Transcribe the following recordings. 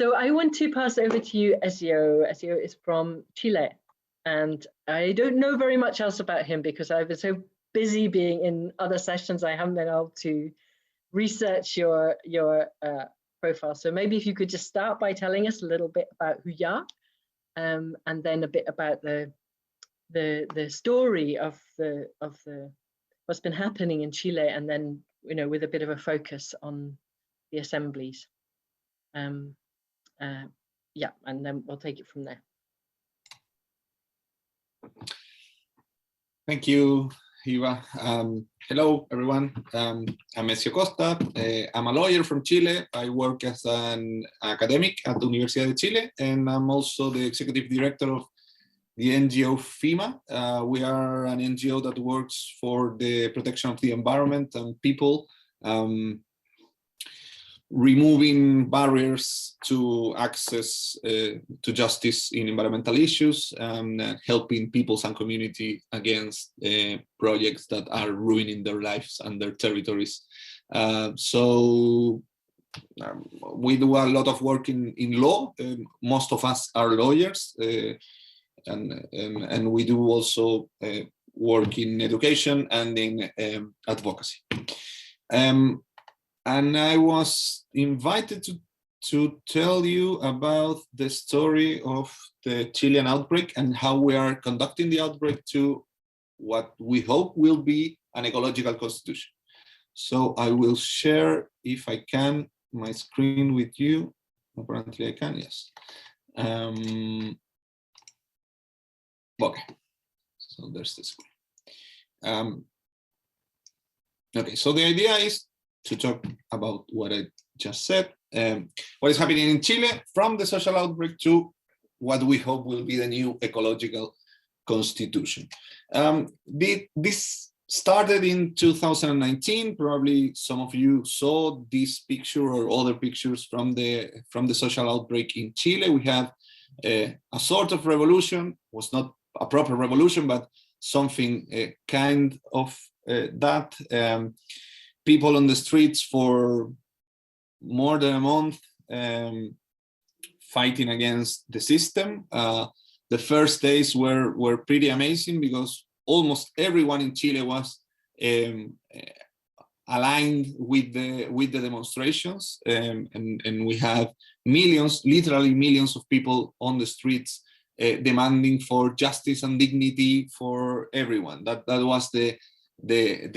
So I want to pass over to you, Ezio. Ezio is from Chile, and I don't know very much else about him because I've been so busy being in other sessions, I haven't been able to research your profile. So maybe if you could just start by telling us a little bit about who you are, and then a bit about the story of what's been happening in Chile, and then with a bit of a focus on the assemblies. Yeah, and then we'll take it from there. Thank you, Eva. Hello, everyone. I'm Ezio Costa. I'm a lawyer from Chile. I work as an academic at the Universidad de Chile, and I'm also the executive director of the NGO FEMA. We are an NGO that works for the protection of the environment and people, removing barriers to access to justice in environmental issues, and helping peoples and community against projects that are ruining their lives and their territories. We do a lot of work in law. Most of us are lawyers, and we do also work in education and in advocacy. And I was invited to tell you about the story of the Chilean outbreak and how we are conducting the outbreak to what we hope will be an ecological constitution. So I will share, if I can, my screen with you. Apparently I can, yes. Okay, so there's the screen. Okay, so the idea is to talk about what I just said, what is happening in Chile from the social outbreak to what we hope will be the new ecological constitution. This started in 2019. Probably some of you saw this picture or other pictures from the social outbreak in Chile. We had a sort of revolution. Was not a proper revolution, but something kind of that. People on the streets for more than a month fighting against the system. The first days were pretty amazing because almost everyone in Chile was aligned with the demonstrations, and we had millions, literally millions of people on the streets demanding for justice and dignity for everyone. That was the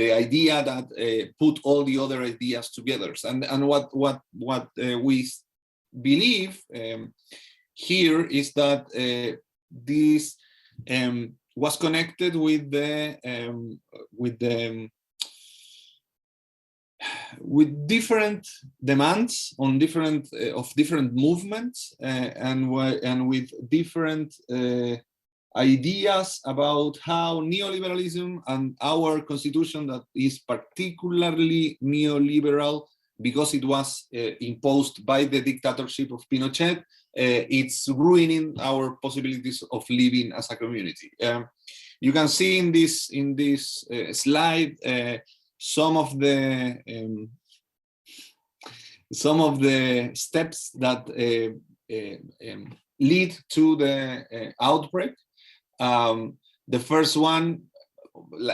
idea that put all the other ideas together, and what we believe here is that this was connected with different demands on different movements, and with different ideas about how neoliberalism and our constitution, that is particularly neoliberal because it was imposed by the dictatorship of Pinochet, it's ruining our possibilities of living as a community. You can see in this slide some of the steps that lead to the outbreak. The first one,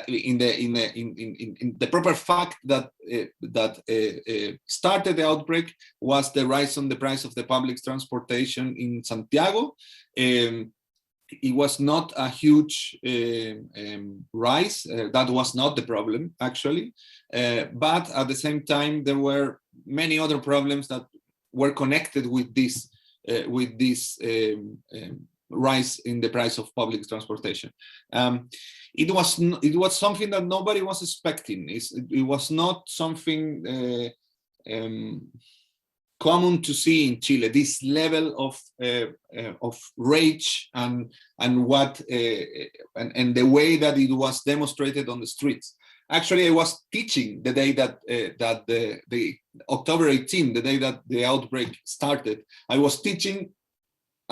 in the proper fact that started the outbreak, was the rise on the price of the public transportation in Santiago. It was not a huge rise. That was not the problem, actually. But at the same time, there were many other problems that were connected with this rise in the price of public transportation. It was something that nobody was expecting. It was not something common to see in Chile. This level of rage and the way that it was demonstrated on the streets. Actually, I was teaching the day that the October 18, the day that the outbreak started. I was teaching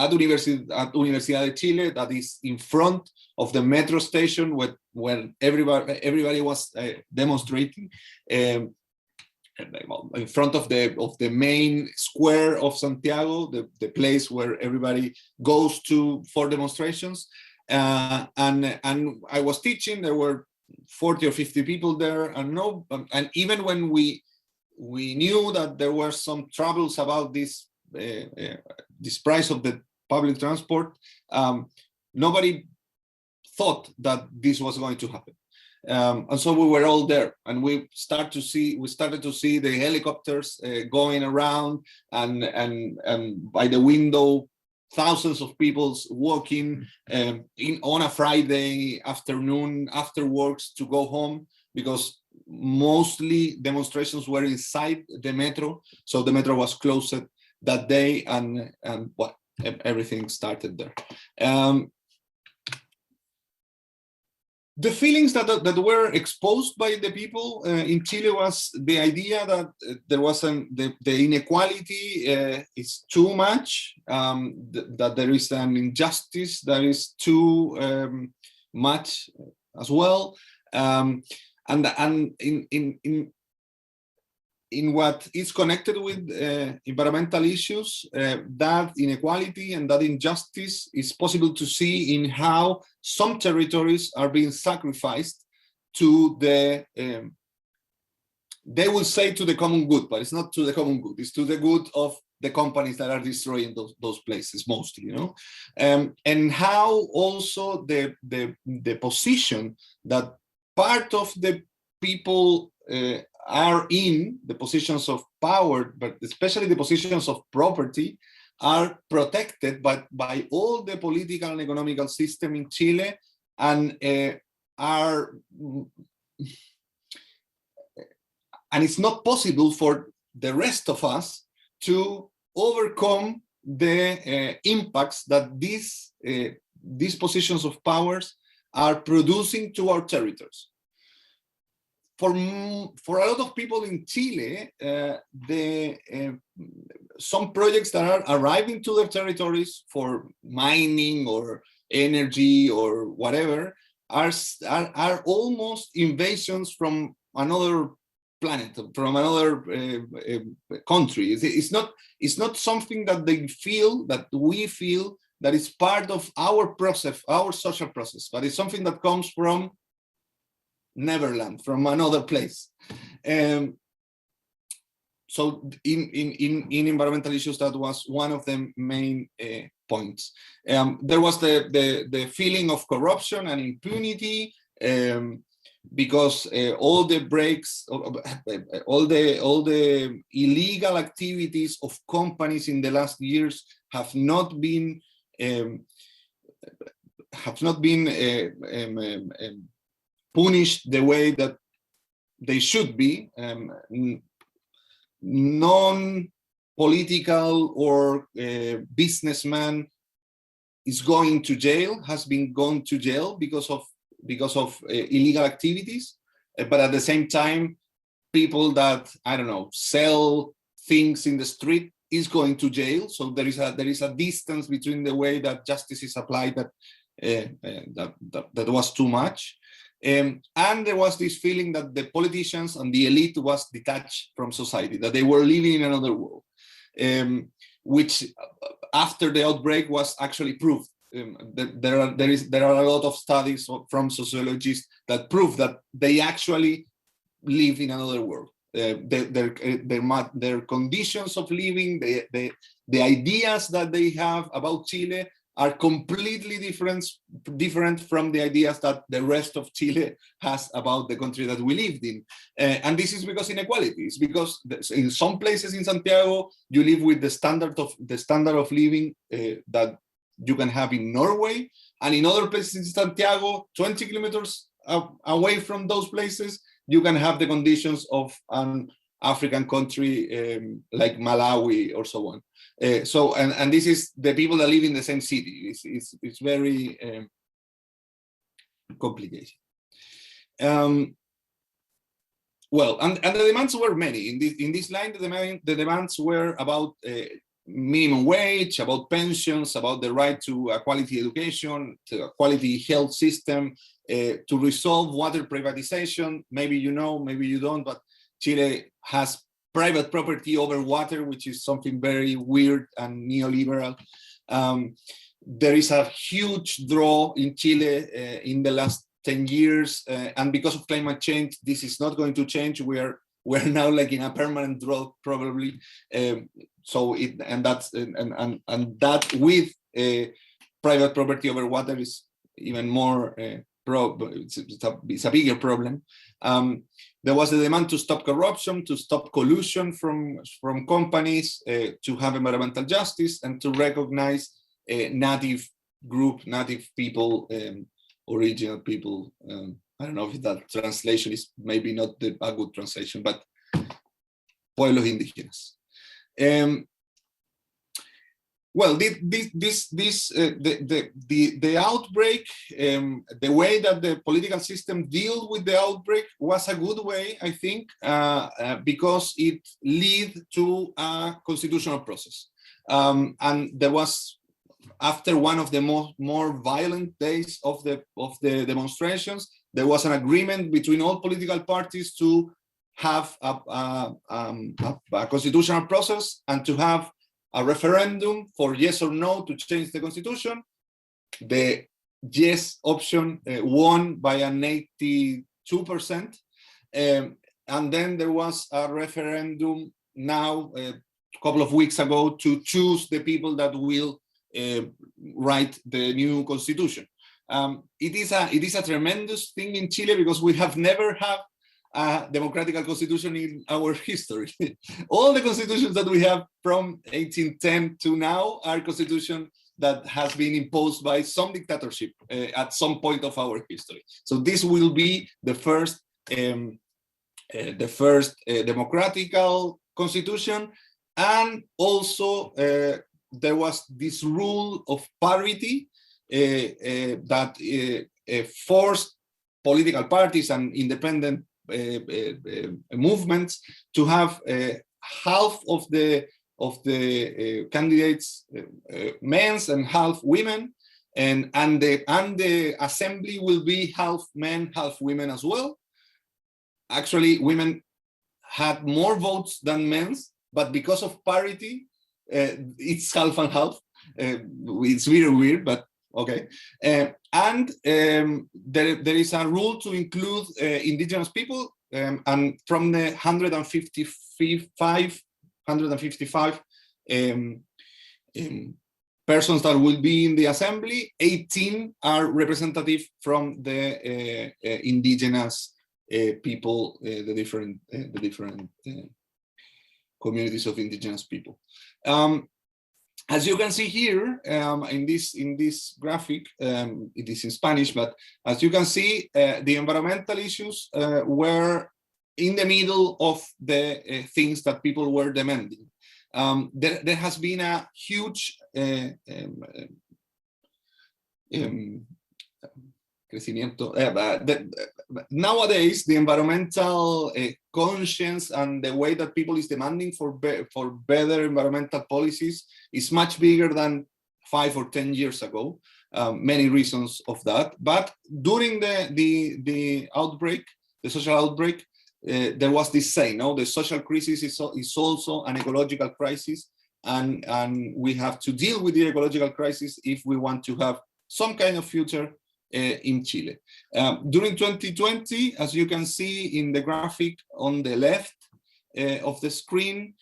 at Universidad de Chile, that is in front of the metro station where everybody was demonstrating. in front of the main square of Santiago, the place where everybody goes to for demonstrations. And I was teaching. There were 40 or 50 people there, and even when we knew that there were some troubles about this price of the public transport, nobody thought that this was going to happen. And so we were all there, and we started to see the helicopters going around, and by the window, thousands of people walking on a Friday afternoon after works to go home, because mostly demonstrations were inside the metro, so the metro was closed that day, and well, everything started there. The feelings that were exposed by the people in Chile was the idea that there was the inequality is too much, that there is an injustice that is too much as well, and in what is connected with environmental issues, that inequality and that injustice is possible to see in how some territories are being sacrificed to the, they will say to the common good, but it's not to the common good, it's to the good of the companies that are destroying those places mostly, you know, and how also the position that part of the people are in, the positions of power, but especially the positions of property, are protected by all the political and economical system in Chile, and it's not possible for the rest of us to overcome the impacts that these positions of powers are producing to our territories. For a lot of people in Chile, some projects that are arriving to their territories for mining or energy or whatever are almost invasions from another planet, from another country. It's not something that they feel, that we feel, that is part of our process, our social process, but it's something that comes from Neverland, from another place. So in environmental issues, that was one of the main points. There was the feeling of corruption and impunity, because all the breaks, all the illegal activities of companies in the last years have not been punished the way that they should be. Non-political or businessman is going to jail, has been gone to jail because of illegal activities, but at the same time, people that, I don't know, sell things in the street is going to jail. So there is a distance between the way that justice is applied that was too much. And there was this feeling that the politicians and the elite was detached from society, that they were living in another world, which after the outbreak was actually proved. There are a lot of studies from sociologists that prove that they actually live in another world. Their conditions of living, the ideas that they have about Chile are completely different from the ideas that the rest of Chile has about the country that we lived in. And this is because inequality. It's because in some places in Santiago, you live with the standard of living that you can have in Norway, and in other places in Santiago, 20 kilometers away from those places, you can have the conditions of an African country like Malawi or so on. So this is the people that live in the same city. It's very complicated. Well, and the demands were many. In this line, the demands were about minimum wage, about pensions, about the right to a quality education, to a quality health system, to resolve water privatization. Maybe you know, maybe you don't, but Chile has private property over water, which is something very weird and neoliberal. There is a huge draw in Chile in the last 10 years, and because of climate change, this is not going to change. We're now like in a permanent drought probably. So that with private property over water is even more it's a bigger problem. There was a demand to stop corruption, to stop collusion from companies, to have environmental justice, and to recognize native people, original people. I don't know if that translation is maybe not a good translation, but pueblos indígenas. Well, the outbreak, the way that the political system dealt with the outbreak was a good way, I think, because it led to a constitutional process. And there was, after one of the more violent days of the demonstrations, there was an agreement between all political parties to have a constitutional process and to have a referendum for yes or no to change the constitution. The yes option won by an 82%. And then there was a referendum now, a couple of weeks ago, to choose the people that will write the new constitution. It is a tremendous thing in Chile because we have never had a democratic constitution in our history. All the constitutions that we have from 1810 to now are constitutions that has been imposed by some dictatorship at some point of our history. So this will be the first democratical constitution, and also there was this rule of parity that forced political parties and independent movements to have half of the candidates men's and half women, and the assembly will be half men, half women as well. Actually, women had more votes than men's, but because of parity, it's half and half. It's very weird, but okay. And there is a rule to include indigenous people, and from the 155 persons that will be in the assembly, 18 are representative from the indigenous people, the different communities of indigenous people. As you can see here in this graphic, it is in Spanish, but as you can see, the environmental issues were in the middle of the things that people were demanding. There has been a huge crecimiento. Nowadays, the environmental conscience and the way that people is demanding for better environmental policies is much bigger than 5 or 10 years ago. Many reasons of that, but during the outbreak, the social outbreak, there was this saying, no, the social crisis is also an ecological crisis, and we have to deal with the ecological crisis if we want to have some kind of future in Chile. During 2020, as you can see in the graphic on the left of the screen,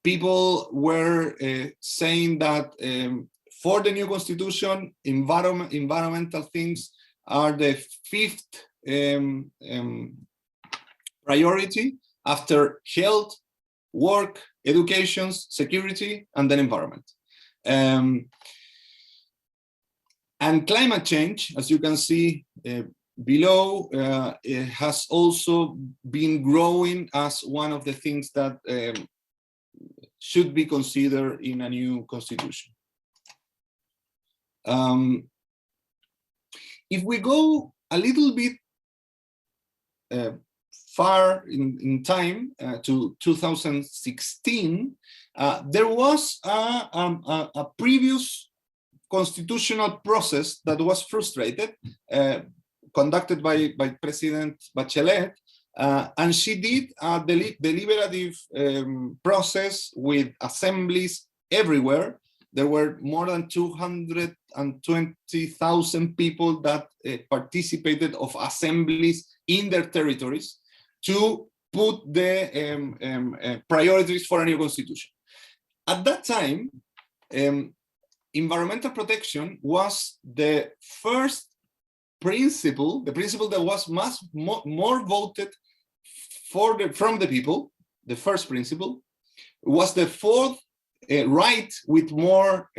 people were saying that for the new constitution, environmental things are the 5th priority after health, work, education, security, and then environment. And climate change, as you can see below, it has also been growing as one of the things that should be considered in a new constitution. If we go a little bit far in time to 2016, there was a previous constitutional process that was frustrated, conducted by President Bachelet, And she did a deliberative process with assemblies everywhere. There were more than 220,000 people that participated of assemblies in their territories to put the priorities for a new constitution. At that time, environmental protection was the first principle, the principle that was more voted from the people. The first principle was the fourth right with more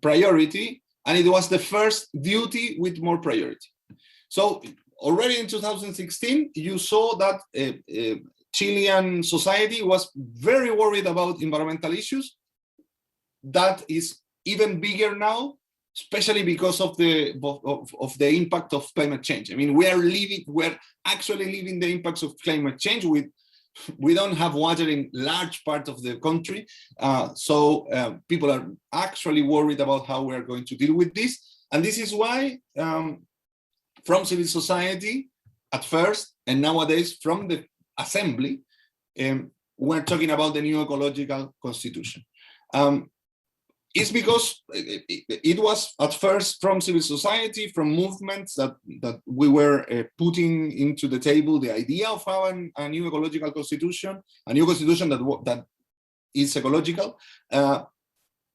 priority, and it was the first duty with more priority. So already in 2016, you saw that Chilean society was very worried about environmental issues. That is even bigger now, especially because of the impact of climate change. I mean, we're actually living the impacts of climate change. We don't have water in large part of the country, so people are actually worried about how we're going to deal with this. And this is why from civil society at first, and nowadays from the assembly, we're talking about the new ecological constitution. It's because it was at first from civil society, from movements that we were putting into the table the idea of having a new ecological constitution, a new constitution that is ecological.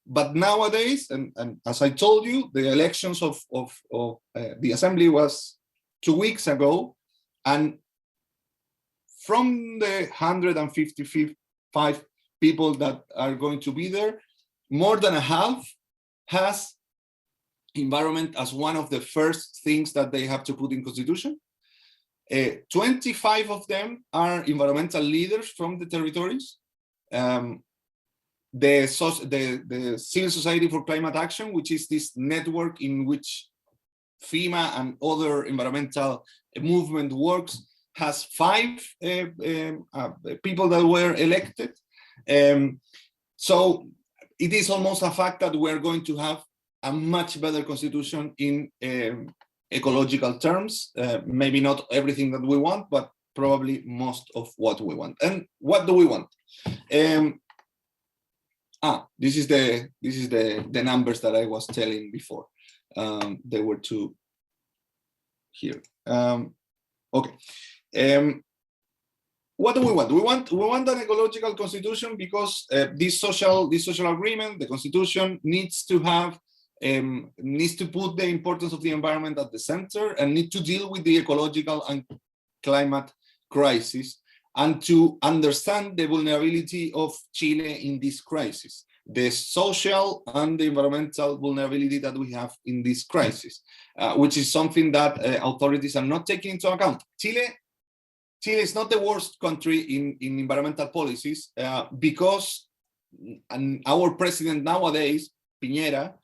But nowadays, and as I told you, the elections of the assembly was 2 weeks ago, and from the 155 people that are going to be there, more than a half has environment as one of the first things that they have to put in constitution. 25 of them are environmental leaders from the territories. The Civil Society for Climate Action, which is this network in which FEMA and other environmental movement works, has 5 people that were elected. So it is almost a fact that we're going to have a much better constitution in ecological terms. Maybe not everything that we want, but probably most of what we want. And what do we want? This is the numbers that I was telling before. There were 2 here. Okay. What do we want? We want an ecological constitution because this social agreement, the constitution, needs to put the importance of the environment at the center and need to deal with the ecological and climate crisis, and to understand the vulnerability of Chile in this crisis, the social and the environmental vulnerability that we have in this crisis, which is something that authorities are not taking into account. Chile is not the worst country in environmental policies because our president nowadays, Piñera,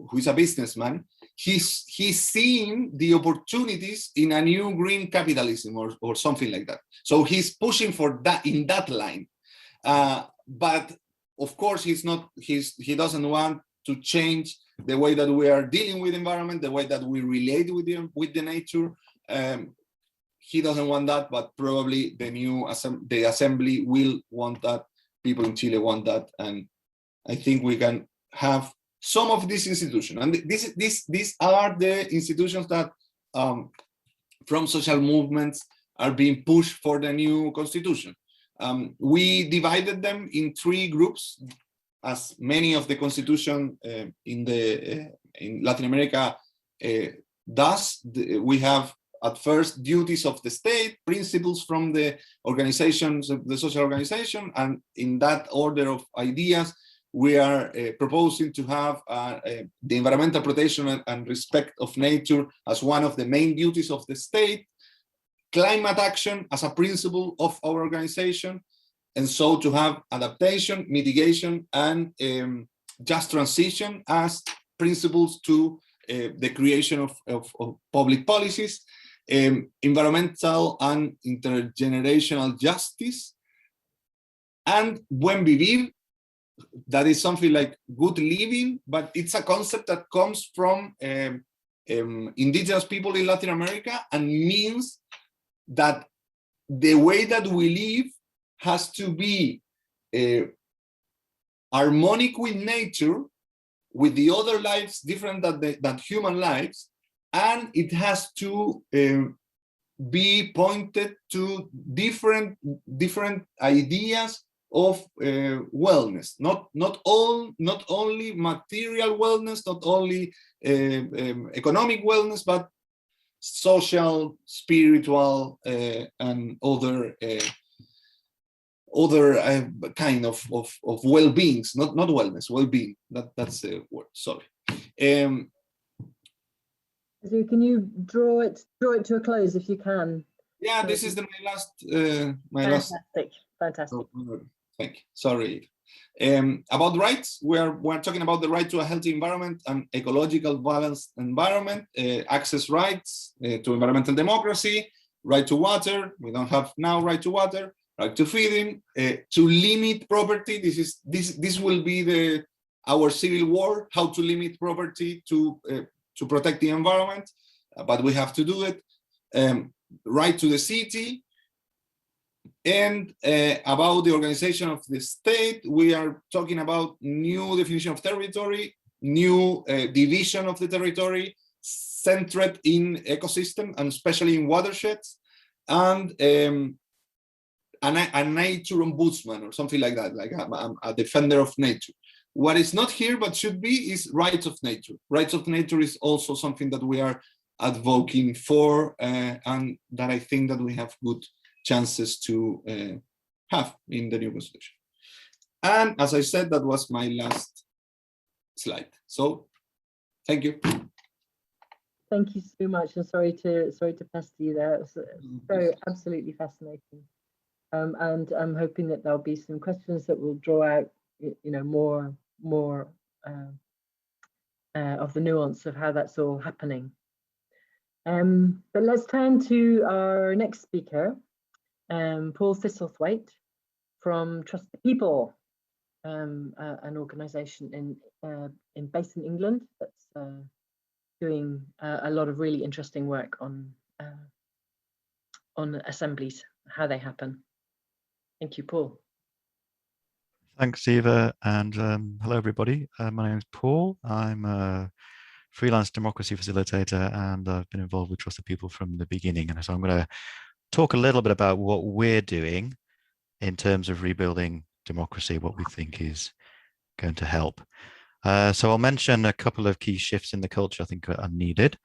who is a businessman, he's seeing the opportunities in a new green capitalism or something like that. So he's pushing for that in that line. But of course, he doesn't want to change the way that we are dealing with the environment, the way that we relate with the nature. He doesn't want that, but probably the assembly will want that. People in Chile want that, and I think we can have some of these institutions. And these are the institutions that, from social movements, are being pushed for the new constitution. We divided them in 3 groups, as many of the constitution in Latin America does. We have at first duties of the state, principles from the organizations, the social organization, and in that order of ideas, we are proposing to have the environmental protection and respect of nature as one of the main duties of the state, climate action as a principle of our organization, and so to have adaptation, mitigation, and just transition as principles to the creation of public policies, environmental and intergenerational justice, and buen vivir. That is something like good living, but it's a concept that comes from indigenous people in Latin America and means that the way that we live has to be harmonic with nature, with the other lives different than human lives, and it has to be pointed to different ideas of wellness, not only material wellness, not only economic wellness, but social, spiritual, and other kind of well-beings, not wellness, well-being. That's the word. Sorry. So can you draw it to a close if you can? Yeah, this is my last. Fantastic. Oh, thank you. Sorry. About rights, we're talking about the right to a healthy environment and ecological balanced environment, access rights to environmental democracy, right to water. We don't have now right to water, right to feeding, to limit property. This will be our civil war, how to limit property to protect the environment, but we have to do it. Right to the city. And about the organization of the state, we are talking about new definition of territory, new division of the territory, centered in ecosystem and especially in watersheds, and a nature ombudsman or something like that, like a defender of nature. What is not here but should be is rights of nature. Rights of nature is also something that we are advocating for, and that I think that we have good chances to have in the new constitution. And as I said, that was my last slide. So thank you. Thank you so much, and sorry to pester you there. It was very absolutely fascinating, and I'm hoping that there'll be some questions that will draw out, more of the nuance of how that's all happening. But let's turn to our next speaker, Paul Thistlethwaite from Trust the People, an organisation based in England that's doing a lot of really interesting work on assemblies, how they happen. Thank you, Paul. Thanks, Eva, and hello, everybody. My name is Paul. I'm a freelance democracy facilitator, and I've been involved with Trust the People from the beginning. And so I'm going to talk a little bit about what we're doing in terms of rebuilding democracy, what we think is going to help. So I'll mention a couple of key shifts in the culture I think are needed.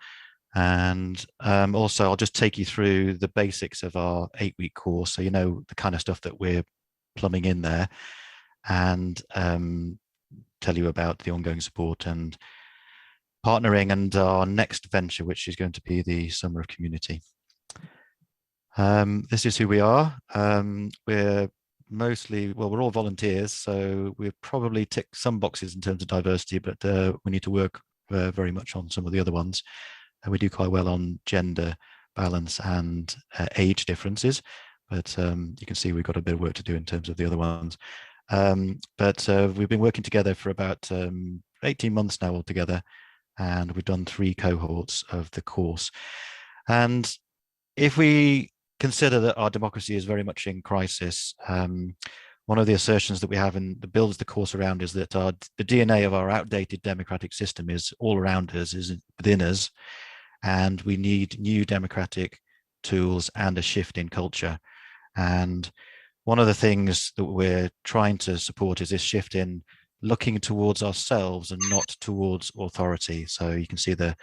And also I'll just take you through the basics of our 8-week course, so you know the kind of stuff that we're plumbing in there, and tell you about the ongoing support and partnering and our next venture, which is going to be the Summer of Community. This is who we are. We're mostly, well, we're all volunteers, so we've probably ticked some boxes in terms of diversity, but we need to work very much on some of the other ones. We do quite well on gender balance and age differences, but you can see we've got a bit of work to do in terms of the other ones. But we've been working together for about 18 months now altogether, and we've done 3 cohorts of the course. And if we consider that our democracy is very much in crisis, one of the assertions that we have and that builds the course around is that the DNA of our outdated democratic system is all around us, is within us, and we need new democratic tools and a shift in culture. And one of the things that we're trying to support is this shift in looking towards ourselves and not towards authority. So you can see the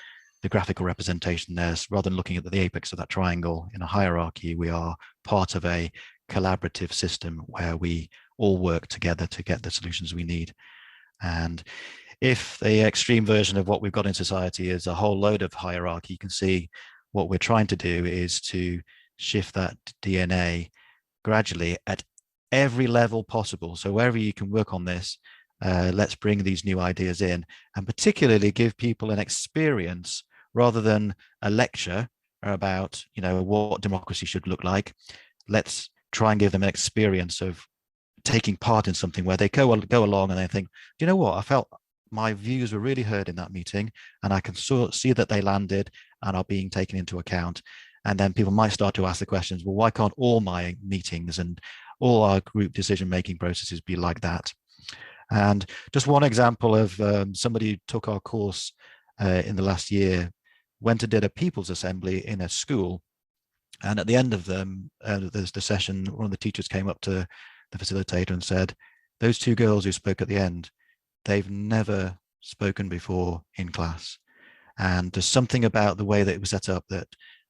graphical representation there. Rather than looking at the apex of that triangle in a hierarchy, we are part of a collaborative system where we all work together to get the solutions we need. And if the extreme version of what we've got in society is a whole load of hierarchy, you can see what we're trying to do is to shift that DNA gradually at every level possible. So wherever you can work on this, let's bring these new ideas in, and particularly give people an experience rather than a lecture about, what democracy should look like. Let's try and give them an experience of taking part in something where they go along and they think, do you know what, I felt my views were really heard in that meeting, and I can see that they landed and are being taken into account. And then people might start to ask the questions, well, why can't all my meetings and all our group decision-making processes be like that? And just one example of somebody who took our course in the last year, went and did a people's assembly in a school. And at the end of the session, one of the teachers came up to the facilitator and said, those two girls who spoke at the end, they've never spoken before in class. And there's something about the way that it was set up that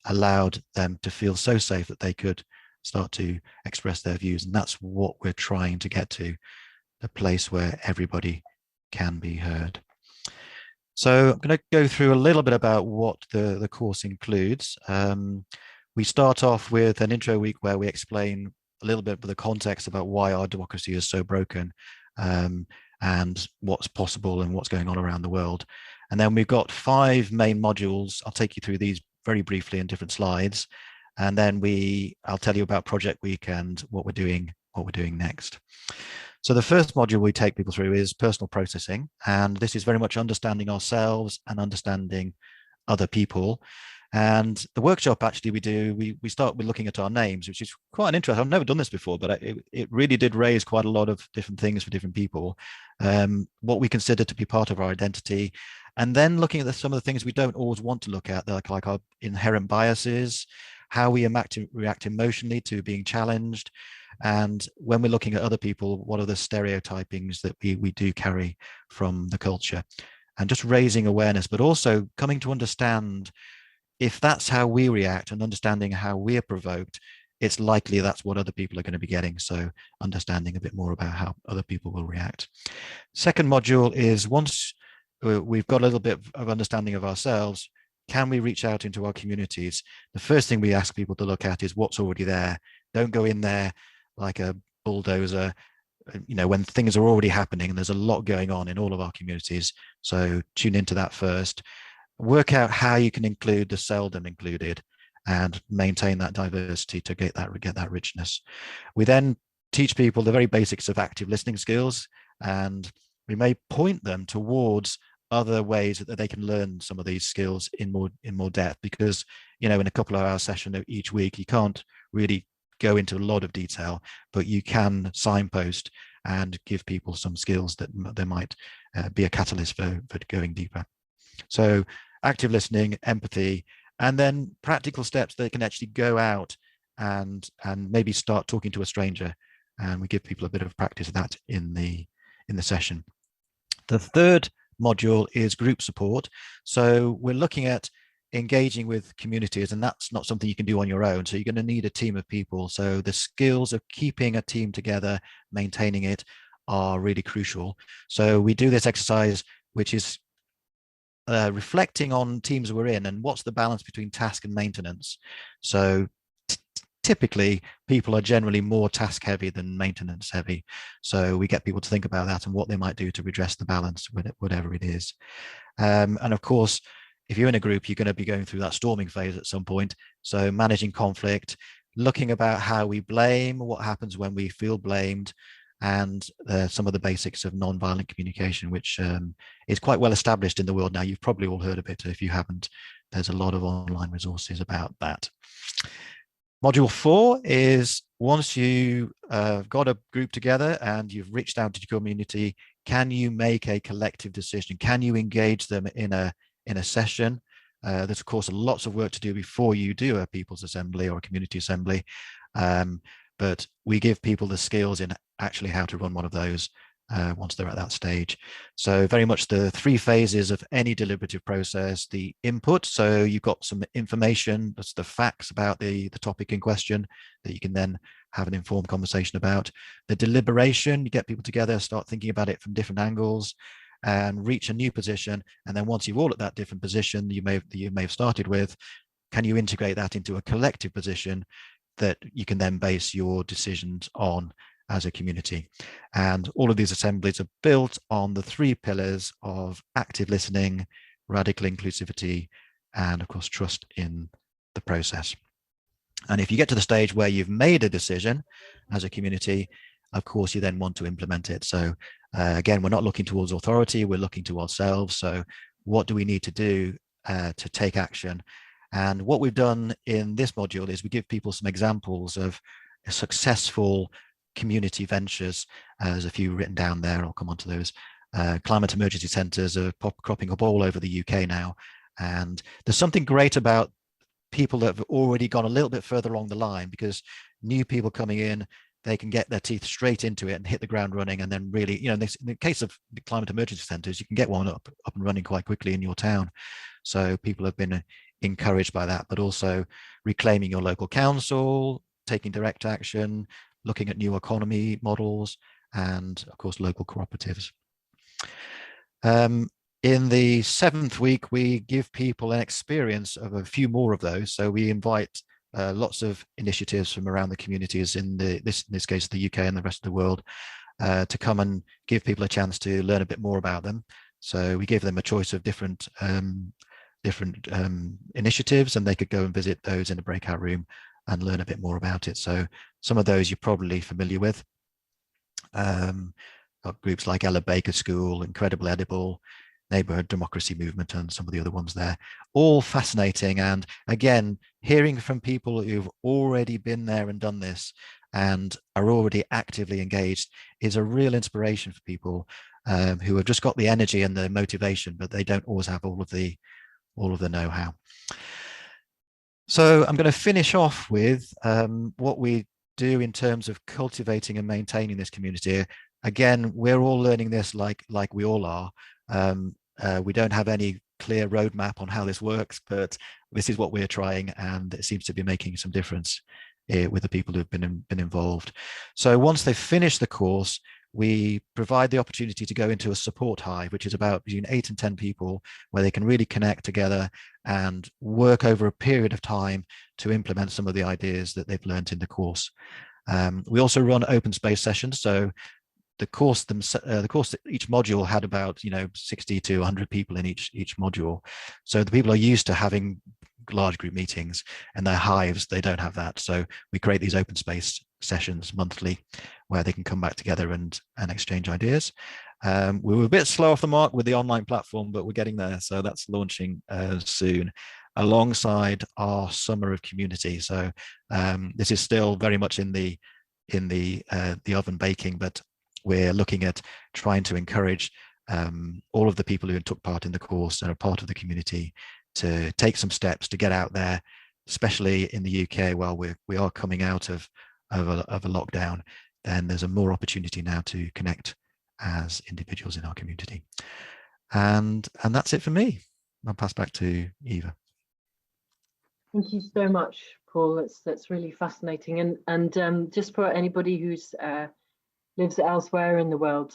allowed them to feel so safe that they could start to express their views. And that's what we're trying to get to, a place where everybody can be heard. So I'm going to go through a little bit about what the course includes. We start off with an intro week where we explain a little bit of the context about why our democracy is so broken, and what's possible and what's going on around the world. And then we've got 5 main modules. I'll take you through these very briefly in different slides. And then I'll tell you about Project Week and what we're doing next. So the first module we take people through is personal processing. And this is very much understanding ourselves and understanding other people. And the workshop actually we start with looking at our names, which is quite an interesting. I've never done this before, but it really did raise quite a lot of different things for different people. What we consider to be part of our identity, and then looking at some of the things we don't always want to look at, like our inherent biases, how we react emotionally to being challenged, and when we're looking at other people, what are the stereotypings that we do carry from the culture, and just raising awareness, but also coming to understand if that's how we react and understanding how we're provoked, it's likely that's what other people are going to be getting. So understanding a bit more about how other people will react. Second module is, once we've got a little bit of understanding of ourselves, can we reach out into our communities? The first thing we ask people to look at is what's already there. Don't go in there like a bulldozer, when things are already happening, and there's a lot going on in all of our communities. So tune into that first. Work out how you can include the seldom included and maintain that diversity to get that richness. We then teach people the very basics of active listening skills, and we may point them towards other ways that they can learn some of these skills in more depth, because in a couple of hour session each week you can't really go into a lot of detail, but you can signpost and give people some skills that they might be a catalyst for going deeper. So active listening, empathy, and then practical steps that can actually go out and maybe start talking to a stranger. And we give people a bit of practice of that in the session. The third module is group support. So we're looking at engaging with communities, and that's not something you can do on your own. So you're going to need a team of people. So the skills of keeping a team together, maintaining it, are really crucial. So we do this exercise, which is reflecting on teams we're in and what's the balance between task and maintenance. So typically people are generally more task heavy than maintenance heavy. So we get people to think about that and what they might do to redress the balance, whatever it is. And of course, if you're in a group, you're going to be going through that storming phase at some point. So managing conflict, looking about how we blame, what happens when we feel blamed, and some of the basics of non-violent communication, which is quite well established in the world now. You've probably all heard of it. If you haven't, there's a lot of online resources about that. Module 4 is, once you got a group together and you've reached out to your community, can you make a collective decision? Can you engage them in a session? There's of course lots of work to do before you do a people's assembly or a community assembly, but we give people the skills in actually how to run one of those once they're at that stage. So very much the 3 phases of any deliberative process: the input, so you've got some information, that's the facts about the topic in question that you can then have an informed conversation about. The deliberation, you get people together, start thinking about it from different angles and reach a new position. And then once you're all at that different position you may have started with, can you integrate that into a collective position that you can then base your decisions on as a community? And all of these assemblies are built on the 3 pillars of active listening, radical inclusivity, and of course trust in the process. And if you get to the stage where you've made a decision as a community, of course you then want to implement it. So again, we're not looking towards authority, we're looking to ourselves. So what do we need to do to take action? And what we've done in this module is we give people some examples of successful community ventures. There's a few written down there. I'll come on to those. Climate emergency centres are cropping up all over the UK now. And there's something great about people that have already gone a little bit further along the line, because new people coming in, they can get their teeth straight into it and hit the ground running. And then really, in the case of the climate emergency centres, you can get one up and running quite quickly in your town. So people have been encouraged by that, but also reclaiming your local council, taking direct action, looking at new economy models, and of course, local cooperatives. In the 7th week, we give people an experience of a few more of those. So we invite lots of initiatives from around the communities in this case, the UK and the rest of the world, to come and give people a chance to learn a bit more about them. So we give them a choice of different initiatives, and they could go and visit those in a breakout room and learn a bit more about it. So some of those you're probably familiar with. Groups like Ella Baker School, Incredible Edible, Neighborhood Democracy Movement, and some of the other ones there. All fascinating. And again, hearing from people who've already been there and done this and are already actively engaged is a real inspiration for people who have just got the energy and the motivation, but they don't always have all of the know-how. So I'm going to finish off with what we do in terms of cultivating and maintaining this community. Again, we're all learning this like we all are. We don't have any clear roadmap on how this works, but this is what we're trying, and it seems to be making some difference with the people who've been involved. So once they've finished the course, we provide the opportunity to go into a support hive, which is about between 8 and 10 people, where they can really connect together and work over a period of time to implement some of the ideas that they've learned in the course. We also run open space sessions. So the course each module had about 60 to 100 people in each module. So the people are used to having large group meetings, and their hives, they don't have that. So we create these open space sessions monthly where they can come back together and exchange ideas. We were a bit slow off the mark with the online platform, but we're getting there. So that's launching soon, alongside our Summer of Community. So this is still very much in the oven baking, but we're looking at trying to encourage all of the people who took part in the course and are part of the community to take some steps to get out there, especially in the UK while we are coming out of a lockdown. Then there's a more opportunity now to connect as individuals in our community. And that's it for me. I'll pass back to Eva. Thank you so much, Paul. That's really fascinating. And just for anybody who's lives elsewhere in the world,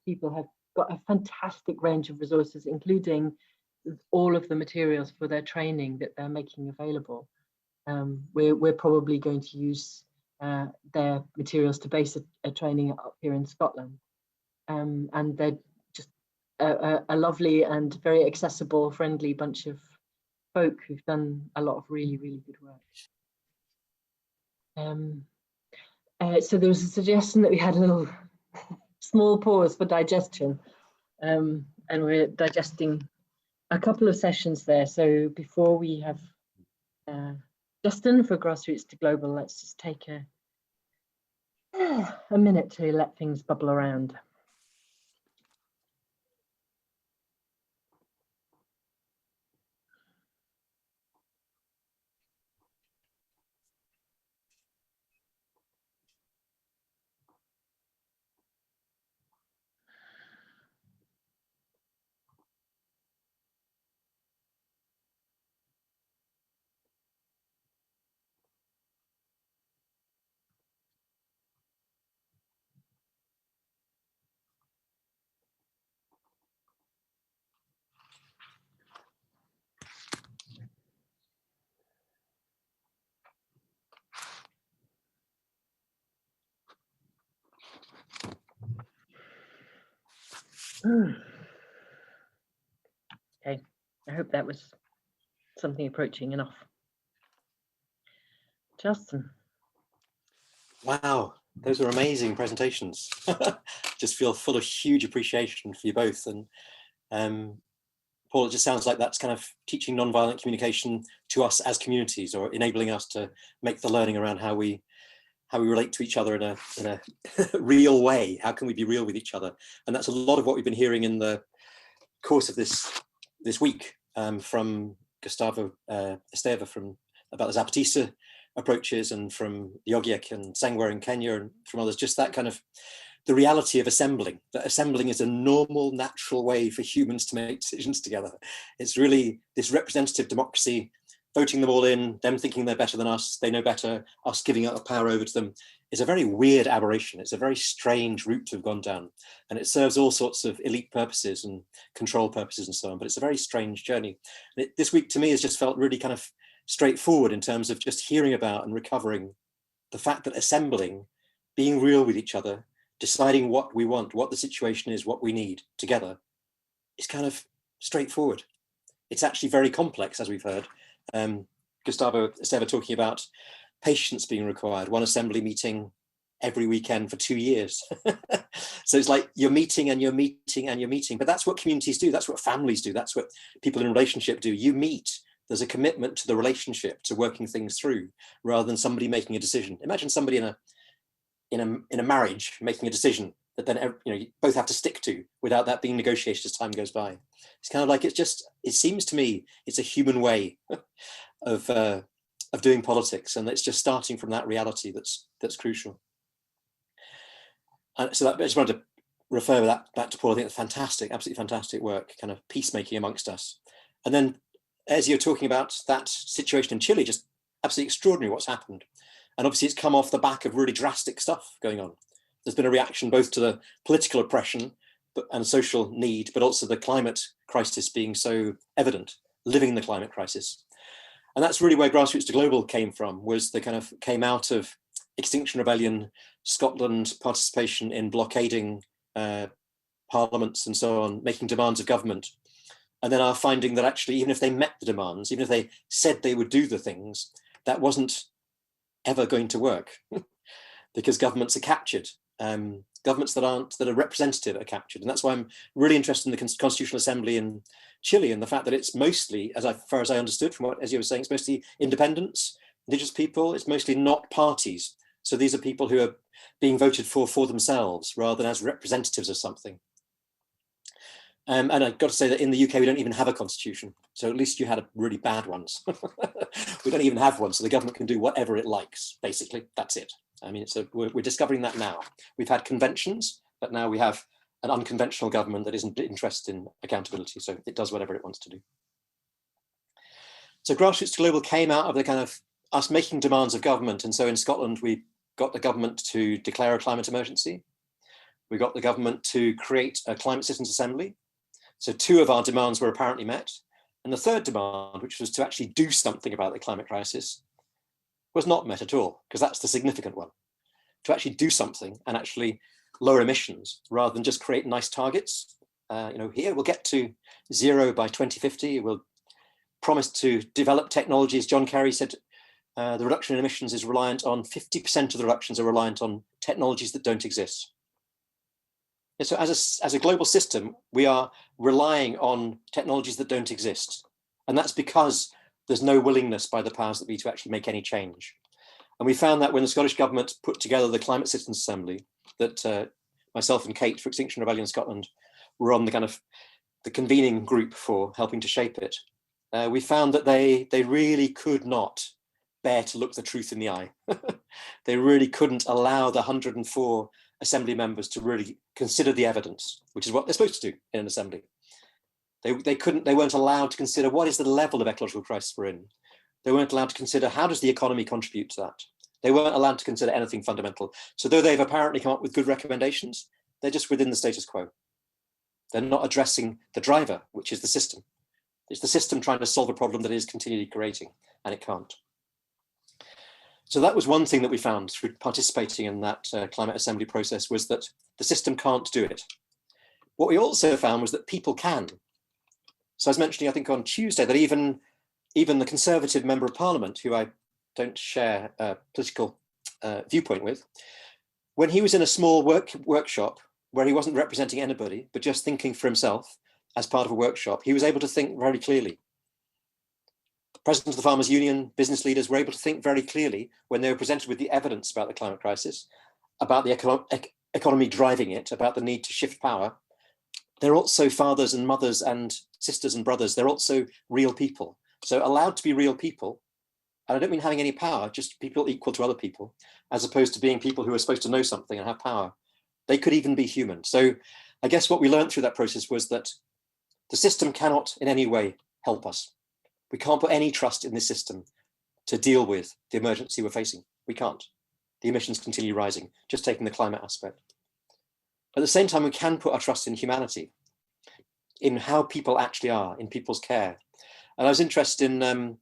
people have got a fantastic range of resources, including all of the materials for their training that they're making available. We're probably going to use their materials to base a training up here in Scotland. And they're just a lovely and very accessible, friendly bunch of folk who've done a lot of really, really good work. So there was a suggestion that we had a little small pause for digestion, and we're digesting a couple of sessions there. So before we have Justin for Grassroots to Global, let's just take a minute to let things bubble around. Okay, I hope that was something approaching enough. Justin. Wow, those were amazing presentations. Just feel full of huge appreciation for you both, and Paul, it just sounds like that's kind of teaching nonviolent communication to us as communities, or enabling us to make the learning around how we relate to each other in a real way. How can we be real with each other? And that's a lot of what we've been hearing in the course of this week from Gustavo Esteva about the Zapatista approaches, and from Yogiek and Sangwar in Kenya, and from others, just that kind of the reality of assembling, that assembling is a normal, natural way for humans to make decisions together. It's really this representative democracy, voting them all in, them thinking they're better than us, they know better, us giving up power over to them, is a very weird aberration. It's a very strange route to have gone down, and it serves all sorts of elite purposes and control purposes and so on, but it's a very strange journey. And this week to me has just felt really kind of straightforward in terms of just hearing about and recovering the fact that assembling, being real with each other, deciding what we want, what the situation is, what we need together, is kind of straightforward. It's actually very complex, as we've heard. Gustavo Esteva talking about patience being required, one assembly meeting every weekend for 2 years. So it's like you're meeting and you're meeting and you're meeting, but that's what communities do. That's what families do. That's what people in a relationship do. You meet. There's a commitment to the relationship, to working things through, rather than somebody making a decision. Imagine somebody in a marriage making a decision that then you both have to stick to without that being negotiated as time goes by. It's kind of like it seems to me it's a human way of doing politics, and it's just starting from that reality that's crucial. And so I just wanted to refer that back to Paul. I think it's fantastic, absolutely fantastic work, kind of peacemaking amongst us. And then Ezio talking about that situation in Chile, just absolutely extraordinary what's happened. And obviously it's come off the back of really drastic stuff going on. There's been a reaction both to the political oppression and social need, but also the climate crisis being so evident, living the climate crisis. And that's really where Grassroots to Global came from, was the kind of came out of Extinction Rebellion, Scotland participation in blockading parliaments and so on, making demands of government. And then our finding that actually, even if they met the demands, even if they said they would do the things, that wasn't ever going to work because governments are captured. Governments that are representative are captured. And that's why I'm really interested in the Constitutional Assembly in Chile, and the fact that it's mostly, as far as I understood from what Ezio was saying, it's mostly independents, indigenous people, it's mostly not parties. So these are people who are being voted for themselves rather than as representatives of something. And I've got to say that in the UK, we don't even have a constitution. So at least you had really bad ones. We don't even have one. So the government can do whatever it likes, basically. That's it. I mean, we're discovering that now. We've had conventions, but now we have an unconventional government that isn't interested in accountability. So it does whatever it wants to do. So Grassroots to Global came out of the kind of us making demands of government. And so in Scotland, we got the government to declare a climate emergency. We got the government to create a climate citizens assembly. So 2 of our demands were apparently met. And the third demand, which was to actually do something about the climate crisis, was not met at all, because that's the significant one. To actually do something and actually lower emissions rather than just create nice targets. Here we'll get to 0 by 2050. We'll promise to develop technologies. John Kerry said the reduction in emissions is reliant on 50% of the reductions are reliant on technologies that don't exist. And so as a global system, we are relying on technologies that don't exist. And that's because there's no willingness by the powers that be to actually make any change. And we found that when the Scottish government put together the Climate Citizens Assembly, that myself and Kate for Extinction Rebellion Scotland were on the kind of the convening group for helping to shape it. We found that they really could not bear to look the truth in the eye. They really couldn't allow the 104 assembly members to really consider the evidence, which is what they're supposed to do in an assembly. They weren't allowed to consider what is the level of ecological crisis we're in. They weren't allowed to consider how does the economy contribute to that. They weren't allowed to consider anything fundamental. So though they've apparently come up with good recommendations, they're just within the status quo. They're not addressing the driver, which is the system. It's the system trying to solve a problem that it is continually creating, and it can't. So that was one thing that we found through participating in that climate assembly process, was that the system can't do it. What we also found was that people can. So I was mentioning, I think on Tuesday, that even the Conservative Member of Parliament, who I don't share a political viewpoint with, when he was in a small workshop where he wasn't representing anybody, but just thinking for himself, as part of a workshop, he was able to think very clearly. President of the Farmers Union, business leaders were able to think very clearly when they were presented with the evidence about the climate crisis, about the economy driving it, about the need to shift power. They're also fathers and mothers and sisters and brothers. They're also real people. So allowed to be real people, and I don't mean having any power, just people equal to other people, as opposed to being people who are supposed to know something and have power. They could even be human. So I guess what we learned through that process was that the system cannot in any way help us. We can't put any trust in this system to deal with the emergency we're facing. We can't. The emissions continue rising, just taking the climate aspect. At the same time, we can put our trust in humanity, in how people actually are, in people's care. And I was interested in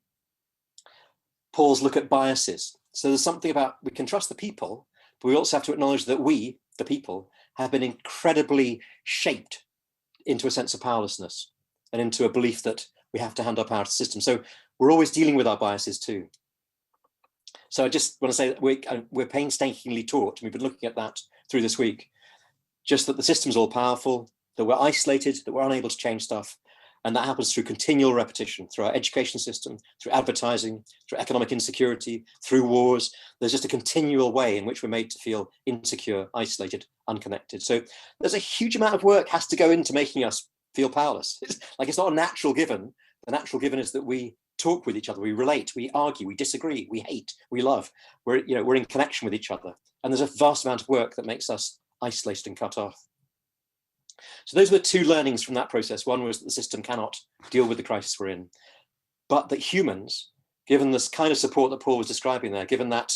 Paul's look at biases. So there's something about, we can trust the people, but we also have to acknowledge that we, the people, have been incredibly shaped into a sense of powerlessness and into a belief that we have to hand our power to the system. So we're always dealing with our biases too. So I just want to say that we're painstakingly taught, and we've been looking at that through this week, just that the system's all powerful, that we're isolated, that we're unable to change stuff. And that happens through continual repetition, through our education system, through advertising, through economic insecurity, through wars. There's just a continual way in which we're made to feel insecure, isolated, unconnected. So there's a huge amount of work has to go into making us feel powerless. It's not a natural given. The natural given is that we talk with each other, we relate, we argue, we disagree, we hate, we love. We're in connection with each other. And there's a vast amount of work that makes us isolated and cut off. So those were two learnings from that process. One was that the system cannot deal with the crisis we're in, but that humans, given this kind of support that Paul was describing there, given that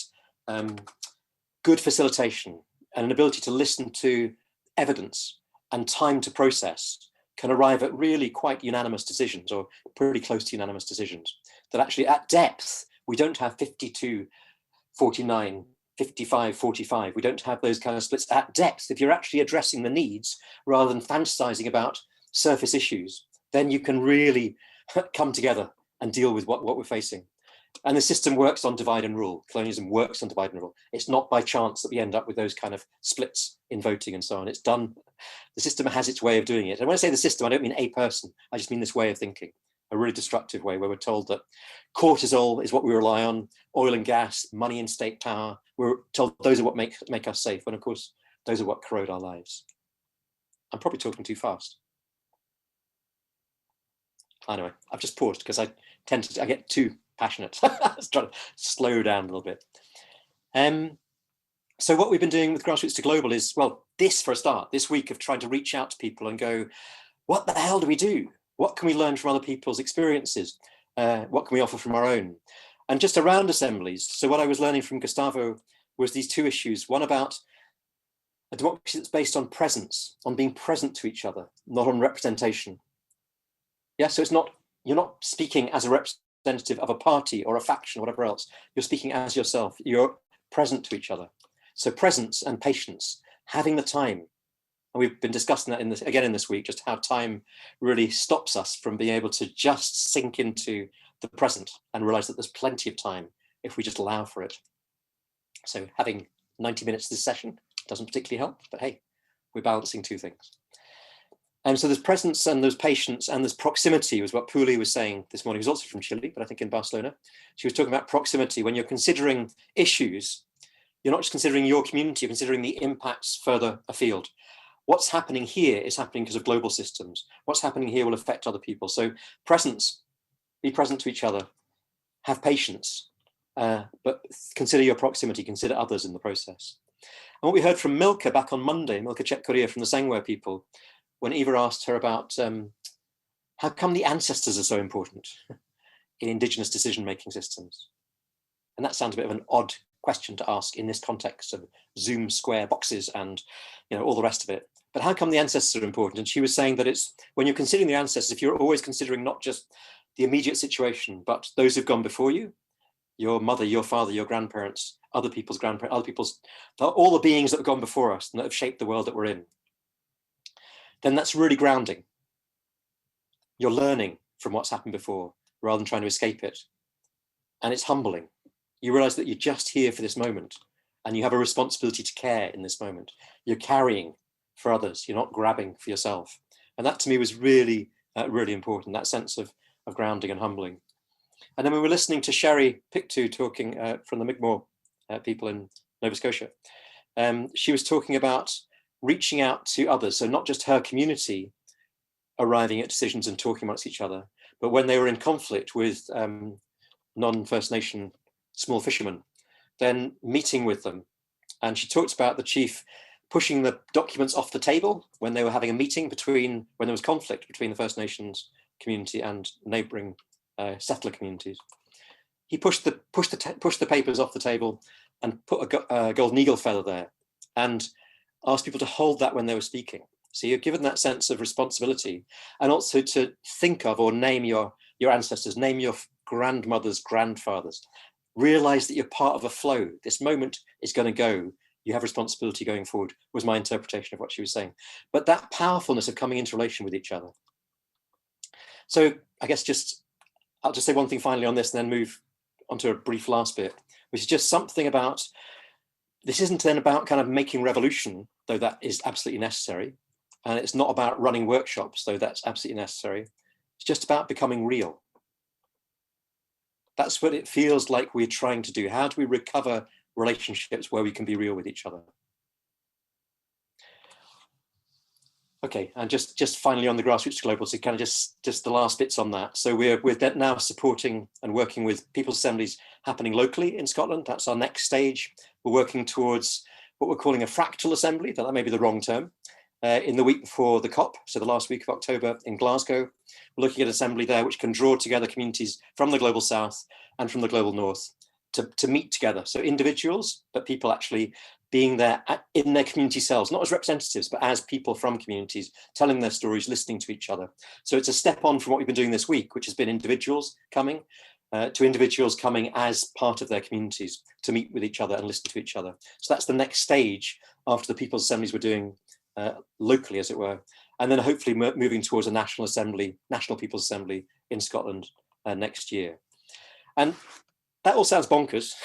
good facilitation and an ability to listen to evidence and time to process, can arrive at really quite unanimous decisions, or pretty close to unanimous decisions. That actually at depth, we don't have 52-49, 55-45. We don't have those kind of splits at depth. If you're actually addressing the needs rather than fantasizing about surface issues, then you can really come together and deal with what we're facing. And the system works on divide and rule. Colonialism works on divide and rule. It's not by chance that we end up with those kind of splits in voting and so on. It's done. The system has its way of doing it. And when I say the system, I don't mean a person. I just mean this way of thinking, a really destructive way where we're told that cortisol is what we rely on, oil and gas, money and state power. We're told those are what make us safe. And of course, those are what corrode our lives. I'm probably talking too fast. Anyway, I've just paused because I get too passionate. I was trying to slow down a little bit. So what we've been doing with Grassroots to Global is, well, for a start, this week of trying to reach out to people and go, what the hell do we do? What can we learn from other people's experiences? What can we offer from our own? And just around assemblies. So what I was learning from Gustavo was these two issues. One about a democracy that's based on presence, on being present to each other, not on representation. Yeah, so you're not speaking as a representative of a party or a faction or whatever else. You're speaking as yourself. You're present to each other. So presence and patience, having the time. And we've been discussing that again in this week, just how time really stops us from being able to just sink into the present and realize that there's plenty of time if we just allow for it. So having 90 minutes this session doesn't particularly help, but hey, we're balancing two things. And so there's presence and there's patience and there's proximity, was what Puli was saying this morning. He was also from Chile, but I think in Barcelona. She was talking about proximity. When you're considering issues, you're not just considering your community, you're considering the impacts further afield. What's happening here is happening because of global systems. What's happening here will affect other people. So presence, be present to each other, have patience, but consider your proximity, consider others in the process. And what we heard from Milka back on Monday, Milka Czech-Korea from the Sangwe people, when Eva asked her about how come the ancestors are so important in indigenous decision-making systems. And that sounds a bit of an odd question to ask in this context of Zoom square boxes and all the rest of it. But how come the ancestors are important? And she was saying that it's when you're considering the ancestors, if you're always considering not just the immediate situation, but those who've gone before you, your mother, your father, your grandparents, other people's grandparents, other people's, all the beings that have gone before us and that have shaped the world that we're in, then that's really grounding. You're learning from what's happened before rather than trying to escape it. And it's humbling. You realize that you're just here for this moment and you have a responsibility to care in this moment. You're carrying for others. You're not grabbing for yourself. And that to me was really, really important, that sense of grounding and humbling. And then we were listening to Sherry Pictou talking from the Mi'kmaq people in Nova Scotia. She was talking about reaching out to others, so not just her community arriving at decisions and talking amongst each other, but when they were in conflict with non-First Nation small fishermen, then meeting with them. And she talked about the chief pushing the documents off the table when they were having a meeting when there was conflict between the First Nations community and neighbouring settler communities. He pushed the papers off the table and put a golden eagle feather there and asked people to hold that when they were speaking. So you're given that sense of responsibility, and also to think of or name your ancestors, name your grandmothers, grandfathers, realize that you're part of a flow. This moment is going to go. You have responsibility going forward, was my interpretation of what she was saying. But that powerfulness of coming into relation with each other. So I guess I'll just say one thing finally on this and then move on to a brief last bit, which is just something about, this isn't then about kind of making revolution, though that is absolutely necessary. And it's not about running workshops, though that's absolutely necessary. It's just about becoming real. That's what it feels like we're trying to do. How do we recover relationships where we can be real with each other? Okay, and just finally on the Grassroots to Global, so kind of just the last bits on that. So we're now supporting and working with people's assemblies happening locally in Scotland. That's our next stage. We're working towards what we're calling a fractal assembly, though that may be the wrong term. In the week before the COP, so the last week of October in Glasgow, we're looking at an assembly there which can draw together communities from the global south and from the global north to meet together. So individuals, but people actually being there in their community selves, not as representatives, but as people from communities, telling their stories, listening to each other. So it's a step on from what we've been doing this week, which has been individuals coming to individuals coming as part of their communities to meet with each other and listen to each other. So that's the next stage after the people's assemblies we're doing locally, as it were, and then hopefully moving towards a national assembly, national people's assembly in Scotland next year. And that all sounds bonkers,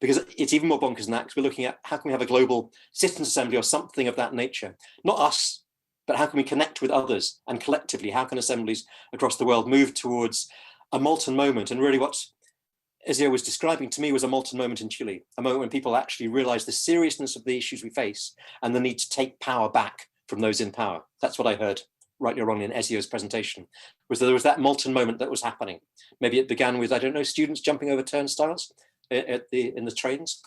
because it's even more bonkers than that, because we're looking at how can we have a global citizens assembly or something of that nature, not us, but how can we connect with others, and collectively, how can assemblies across the world move towards a molten moment? And really what Ezio was describing to me was a molten moment in Chile, a moment when people actually realize the seriousness of the issues we face and the need to take power back from those in power. That's what I heard, rightly or wrongly, in Ezio's presentation, was that there was that molten moment that was happening. Maybe it began with, I don't know, students jumping over turnstiles in the trains.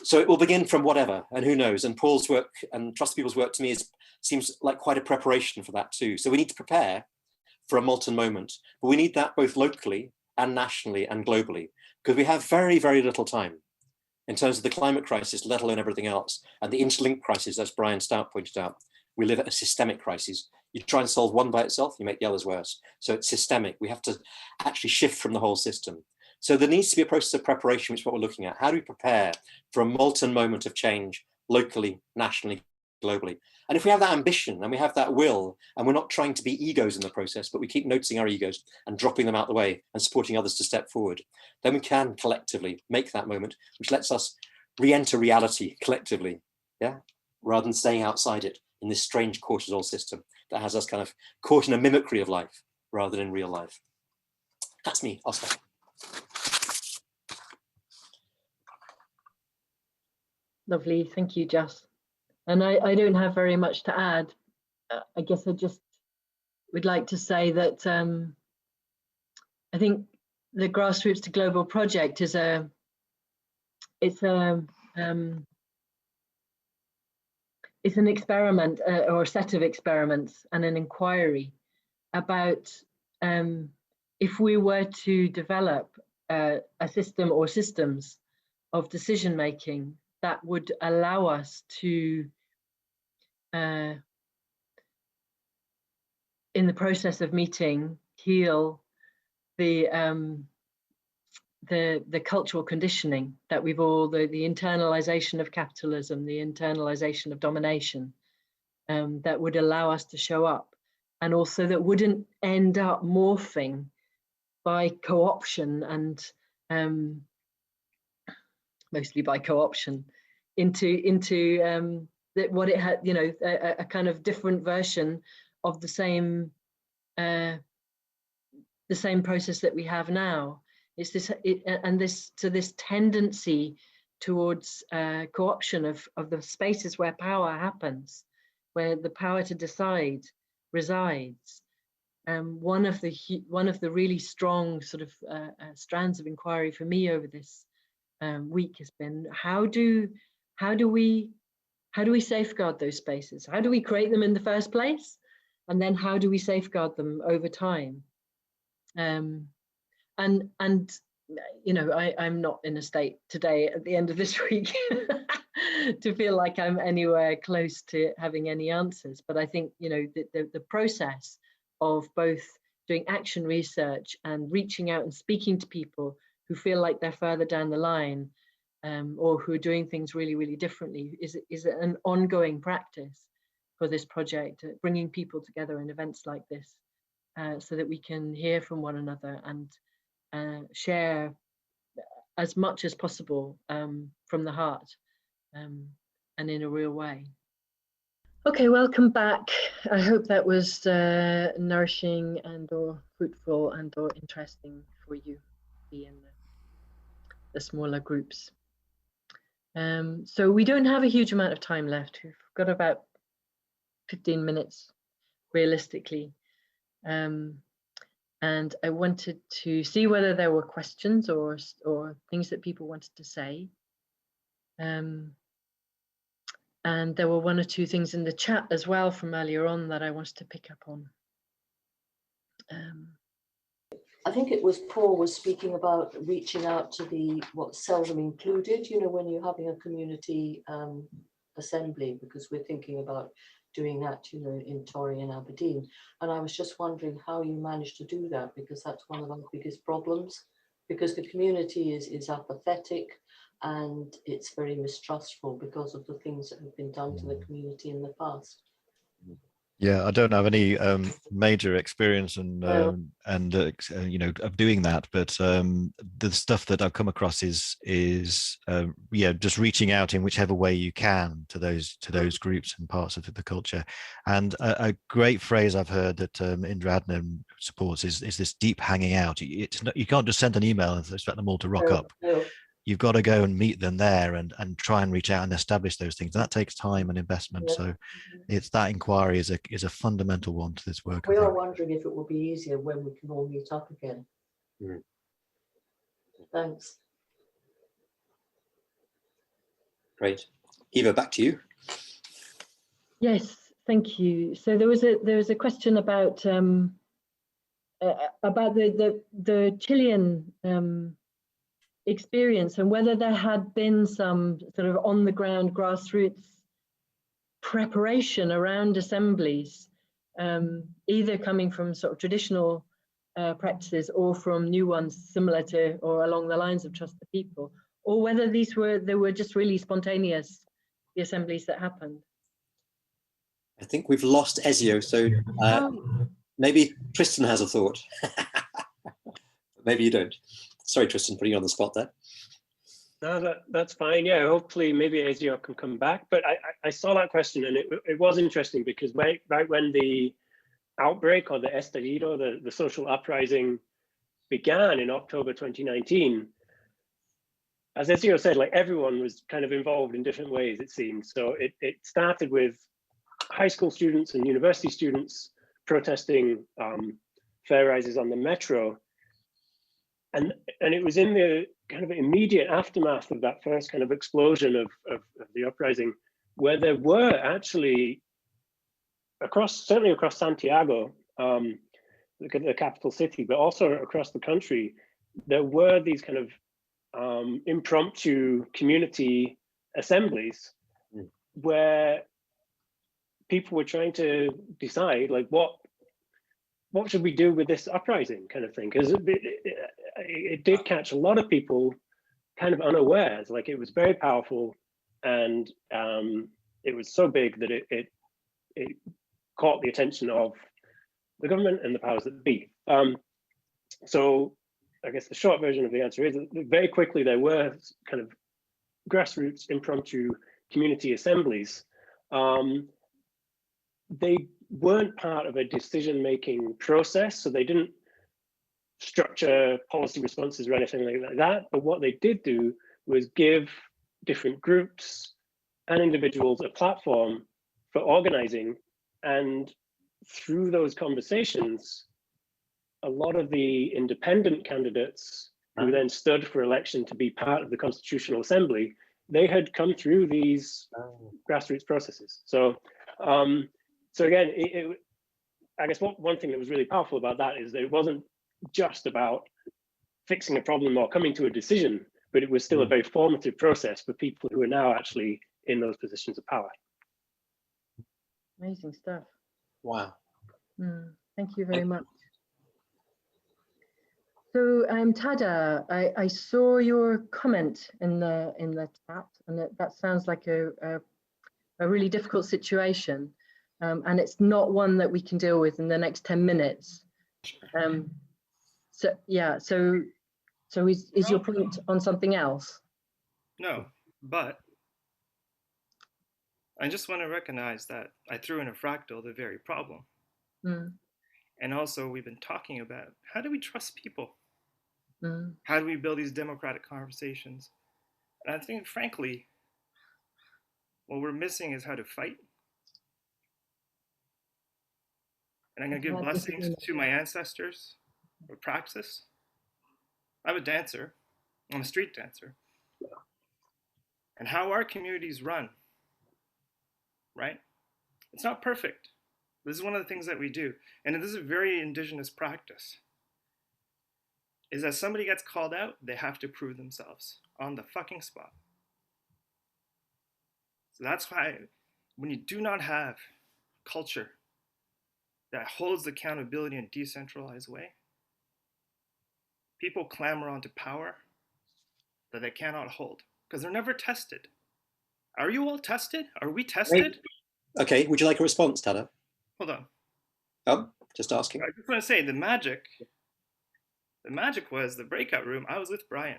So it will begin from whatever, and who knows, and Paul's work and Trust People's work to me seems like quite a preparation for that too. So we need to prepare for a molten moment, but we need that both locally and nationally and globally, because we have very, very little time in terms of the climate crisis, let alone everything else, and the interlinked crisis, as Brian Stout pointed out. We live at a systemic crisis. You try and solve one by itself, you make the others worse. So it's systemic. We have to actually shift from the whole system. So there needs to be a process of preparation, which is what we're looking at. How do we prepare for a molten moment of change locally, nationally, globally? And if we have that ambition and we have that will, and we're not trying to be egos in the process, but we keep noticing our egos and dropping them out the way and supporting others to step forward, then we can collectively make that moment, which lets us re-enter reality collectively, yeah, rather than staying outside it in this strange cortisol system that has us kind of caught in a mimicry of life rather than in real life. That's me, I'll stop. Lovely, thank you, Jas. And I don't have very much to add. I guess I just would like to say that I think the Grassroots to Global project is an experiment or a set of experiments and an inquiry about if we were to develop a system or systems of decision making that would allow us to in the process of meeting, heal the cultural conditioning that we've all, the internalization of capitalism, the internalization of domination, that would allow us to show up, and also that wouldn't end up morphing by co-option and mostly by co-option into what it had, you know, a kind of different version of the same process that we have now. It's this tendency towards co-option of the spaces where power happens, where the power to decide resides. One of the really strong sort of strands of inquiry for me over this week has been how do we safeguard those spaces? How do we create them in the first place? And then how do we safeguard them over time? And you know, I'm not in a state today at the end of this week to feel like I'm anywhere close to having any answers. But I think, you know, the process of both doing action research and reaching out and speaking to people who feel like they're further down the line, or who are doing things really, really differently is an ongoing practice for this project, bringing people together in events like this, so that we can hear from one another and share as much as possible from the heart, and in a real way. Okay, welcome back. I hope that was nourishing and or fruitful and or interesting for you to be in the smaller groups. So we don't have a huge amount of time left. We've got about 15 minutes realistically. And I wanted to see whether there were questions or things that people wanted to say. And there were one or two things in the chat as well from earlier on that I wanted to pick up on. I think it was Paul was speaking about reaching out to the what's seldom included, you know, when you're having a community assembly, because we're thinking about doing that, you know, in Torry and Aberdeen. And I was just wondering how you managed to do that, because that's one of our biggest problems, because the community is apathetic and it's very mistrustful because of the things that have been done to the community in the past. Yeah, I don't have any major experience and you know, of doing that, but the stuff that I've come across is yeah, just reaching out in whichever way you can to those groups and parts of the culture. And a great phrase I've heard that Indra Adnan supports is this deep hanging out. It's not, you can't just send an email and expect them all to rock up. No. You've got to go and meet them there and try and reach out and establish those things. And that takes time and investment. Yeah. So it's that inquiry is a fundamental one to this work. We are wondering if it will be easier when we can all meet up again. Mm. Thanks. Great. Eva, back to you. Yes, thank you. So there was a question about the Chilean experience and whether there had been some sort of on the ground grassroots preparation around assemblies, either coming from sort of traditional practices or from new ones similar to or along the lines of Trust the People, or whether they were just really spontaneous, the assemblies that happened. I think we've lost Ezio, so maybe Tristan has a thought. Maybe you don't. Sorry, Tristan, putting you on the spot there. No, that's fine. Yeah, hopefully maybe Ezio can come back. But I saw that question and it was interesting because right when the outbreak or the estallido, the social uprising began in October 2019, as Ezio said, like everyone was kind of involved in different ways, it seems. So it started with high school students and university students protesting fare rises on the metro. And it was in the kind of immediate aftermath of that first kind of explosion of the uprising, where there were actually certainly across Santiago, the capital city, but also across the country, there were these kind of impromptu community assemblies where people were trying to decide like what should we do with this uprising kind of thing, because it did catch a lot of people kind of unawares. Like it was very powerful, and it was so big that it caught the attention of the government and the powers that be. So I guess the short version of the answer is that very quickly there were kind of grassroots impromptu community assemblies. They weren't part of a decision-making process, so they didn't structure policy responses or anything like that. But what they did do was give different groups and individuals a platform for organizing. And through those conversations, a lot of the independent candidates who then stood for election to be part of the Constitutional Assembly, they had come through these grassroots processes. So, so again, I guess one thing that was really powerful about that is that it wasn't just about fixing a problem or coming to a decision, but it was still a very formative process for people who are now actually in those positions of power. Amazing stuff. Wow. Thank you very much. So Tada, I saw your comment in the chat, and that sounds like a really difficult situation, and it's not one that we can deal with in the next 10 minutes. So yeah, so is your point on something else? No, but I just want to recognize that I threw in a fractal the very problem. And also we've been talking about, how do we trust people? How do we build these democratic conversations? And I think, frankly, what we're missing is how to fight. And I'm going to give blessings to my ancestors for practice. I'm a dancer. I'm a street dancer. And how our communities run, right? It's not perfect. This is one of the things that we do. And this is a very indigenous practice. Is that somebody gets called out, they have to prove themselves on the fucking spot. So that's why when you do not have culture that holds accountability in a decentralized way, people clamor onto power that they cannot hold because they're never tested. Are you all tested? Are we tested? Okay, would you like a response, Tada? Hold on. Oh, just asking. I just want to say the magic was the breakout room. I was with Brian.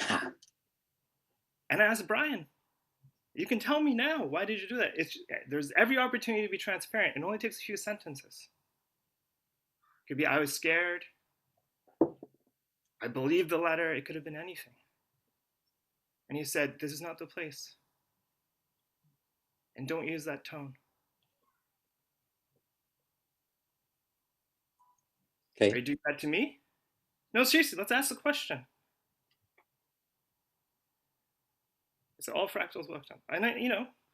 And I asked Brian, you can tell me now, why did you do that? There's every opportunity to be transparent. It only takes a few sentences. It could be, I was scared. I believed the letter. It could have been anything. And he said, this is not the place. And don't use that tone. Okay. Are you doing that to me? No, seriously, let's ask the question. It's all fractals left on. And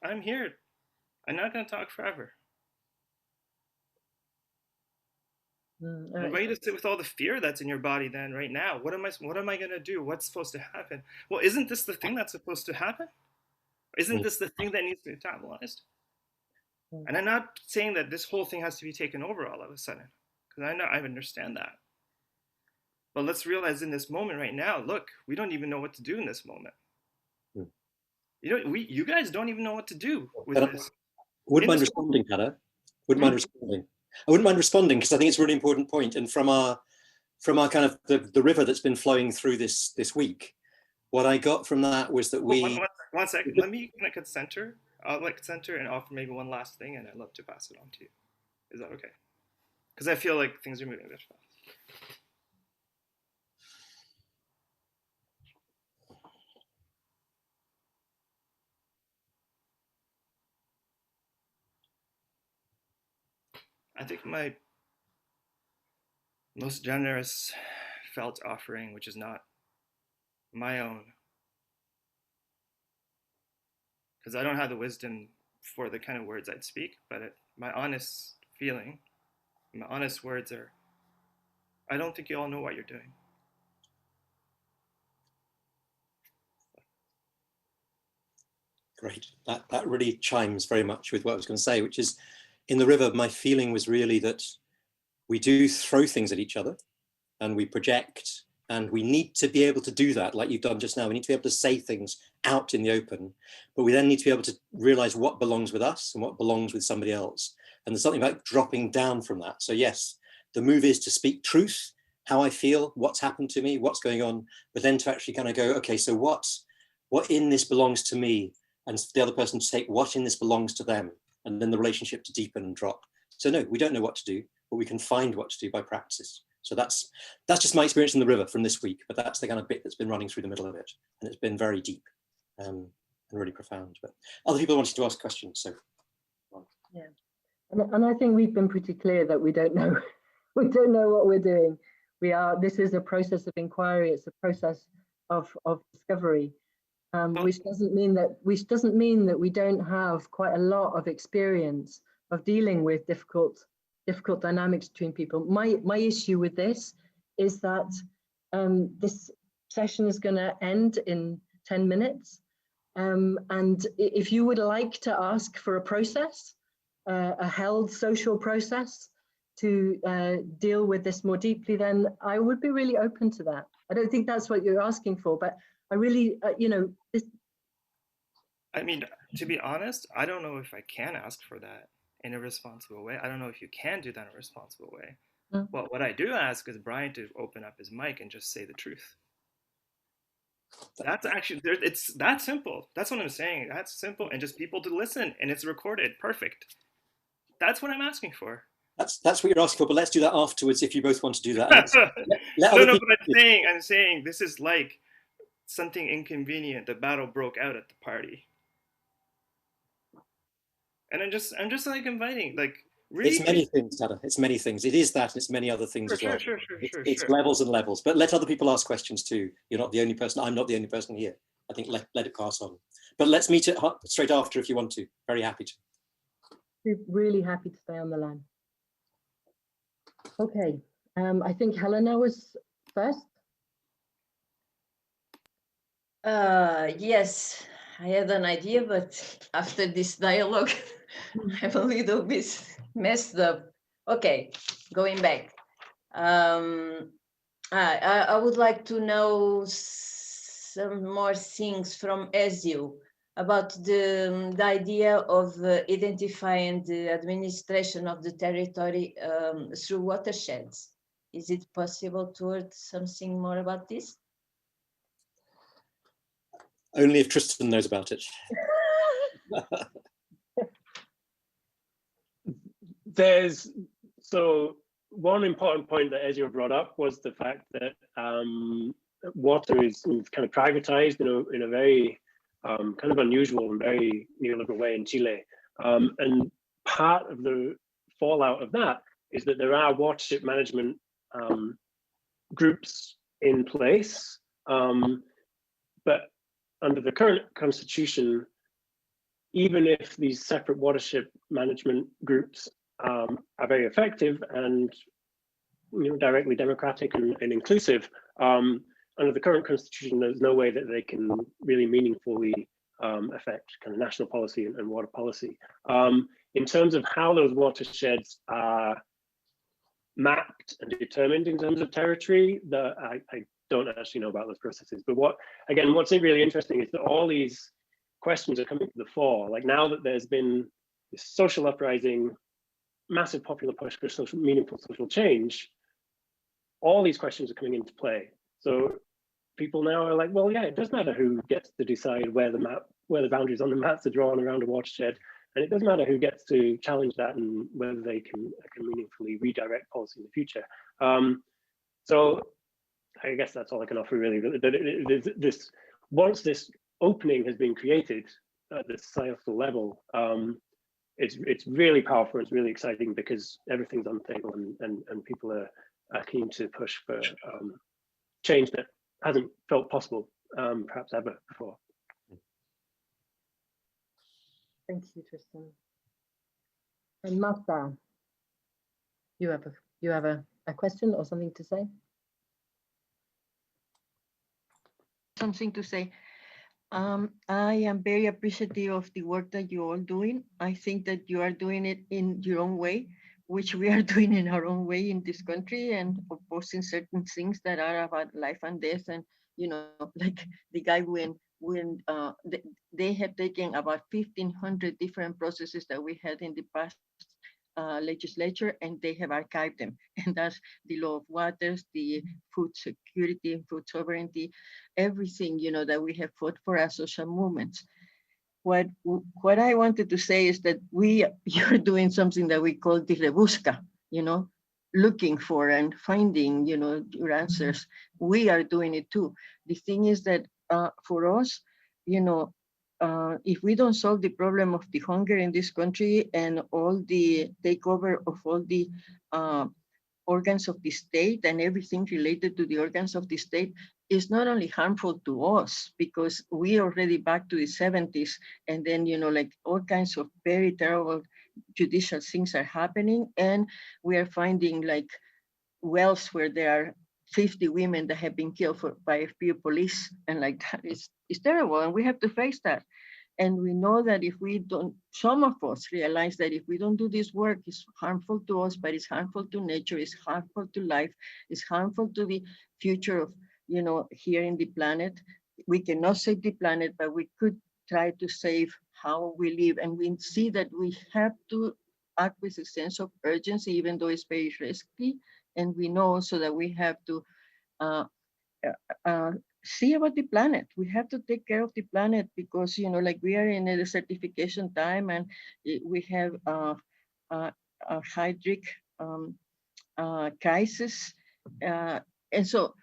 I'm here. I'm not going to talk forever. I'm ready to sit with all the fear that's in your body then right now. What am I going to do? What's supposed to happen? Well, isn't this the thing that's supposed to happen? Isn't this the thing that needs to be metabolized? And I'm not saying that this whole thing has to be taken over all of a sudden, because I understand that. But let's realize in this moment right now, look, we don't even know what to do in this moment. You guys don't even know what to do with this. Wouldn't mind responding, Tada. Wouldn't mind responding. I wouldn't mind responding because I think it's a really important point. And from our kind of the river that's been flowing through this week, what I got from that was that we. One second. Let me connect at center. I'll center and offer maybe one last thing, and I'd love to pass it on to you. Is that okay? Because I feel like things are moving a bit fast. I think my most generous felt offering, which is not my own, because I don't have the wisdom for the kind of words I'd speak, but my honest feeling, my honest words are, I don't think you all know what you're doing. Great. That really chimes very much with what I was going to say, which is, in the river, my feeling was really that we do throw things at each other and we project, and we need to be able to do that like you've done just now. We need to be able to say things out in the open, but we then need to be able to realize what belongs with us and what belongs with somebody else. And there's something about dropping down from that. So yes, the move is to speak truth, how I feel, what's happened to me, what's going on, but then to actually kind of go, okay, so what in this belongs to me, and the other person to take what in this belongs to them, and then the relationship to deepen and drop. So no, we don't know what to do, but we can find what to do by practice. So that's just my experience in the river from this week, but that's the kind of bit that's been running through the middle of it. And it's been very deep and really profound. But other people wanted to ask questions, so. Yeah, and I think we've been pretty clear that we don't know. We don't know what we're doing. This is a process of inquiry. It's a process of discovery, which doesn't mean that we don't have quite a lot of experience of dealing with difficult dynamics between people. My issue with this is that this session is going to end in 10 minutes. And if you would like to ask for a process, a held social process to deal with this more deeply, then I would be really open to that. I don't think that's what you're asking for, but I really, I mean, to be honest, I don't know if I can ask for that in a responsible way. I don't know if you can do that in a responsible way. Well, what I do ask is Brian to open up his mic and just say the truth. That's actually, it's that simple. That's what I'm saying. That's simple, and just people to listen, and it's recorded. Perfect. That's what I'm asking for. That's what you're asking for, but let's do that afterwards if you both want to do that. No, but I'm saying this is like something inconvenient. The battle broke out at the party. And I'm just like inviting, like, really. It's many things, Dada. It's many things. It is that, and it's many other things as well. It's levels and levels. But let other people ask questions too. You're not the only person. I'm not the only person here. I think let it pass on. But let's meet it straight after if you want to. Very happy to. We're really happy to stay on the line. Okay. I think Helena was first. Yes, I had an idea, but after this dialogue, I'm a little bit messed up. Okay, going back. I would like to know some more things from Ezio about the idea of identifying the administration of the territory through watersheds. Is it possible to hear something more about this? Only if Tristan knows about it. So one important point that Ezio brought up was the fact that water is kind of privatized in a very kind of unusual and very neoliberal way in Chile. And part of the fallout of that is that there are watershed management groups in place, but under the current constitution, even if these separate watershed management groups are very effective and directly democratic and inclusive, under the current constitution, there's no way that they can really meaningfully affect kind of national policy and water policy. In terms of how those watersheds are mapped and determined in terms of territory, I don't actually know about those processes. But what's really interesting is that all these questions are coming to the fore. Like now that there's been this social uprising, massive popular push for meaningful social change, all these questions are coming into play. So people now are like, well, yeah, it does matter who gets to decide where the boundaries on the maps are drawn around a watershed, and it doesn't matter who gets to challenge that and whether they can meaningfully redirect policy in the future. So I guess that's all I can offer, really. Once this opening has been created at the societal level, it's really powerful. It's really exciting because everything's on the table, and people are keen to push for change that hasn't felt possible, perhaps ever before. Thank you, Tristan. And Marta, you have a question or something to say? Something to say. I am very appreciative of the work that you're all doing. I think that you are doing it in your own way, which we are doing in our own way in this country, and opposing certain things that are about life and death. And like the guy when they have taken about 1,500 different processes that we had in the past legislature, and they have archived them. And that's the law of waters, the food security, food sovereignty, everything that we have fought for as social movements. what I wanted to say is that you're doing something that we call busca, looking for and finding, your answers. We are doing it too. The thing is that for us, if we don't solve the problem of the hunger in this country and all the takeover of all the organs of the state and everything related to the organs of the state, is not only harmful to us because we already back to the 70s, and then like all kinds of very terrible judicial things are happening, and we are finding like wells where there are 50 women that have been killed by a few police, and like that is terrible, and we have to face that. And we know that if we don't, some of us realize that if we don't do this work, it's harmful to us, but it's harmful to nature, it's harmful to life, it's harmful to the future of, here in the planet. We cannot save the planet, but we could try to save how we live. And we see that we have to act with a sense of urgency, even though it's very risky. And we know also that we have to see about the planet. We have to take care of the planet because, like we are in a desertification time, and we have a hydric crisis. And so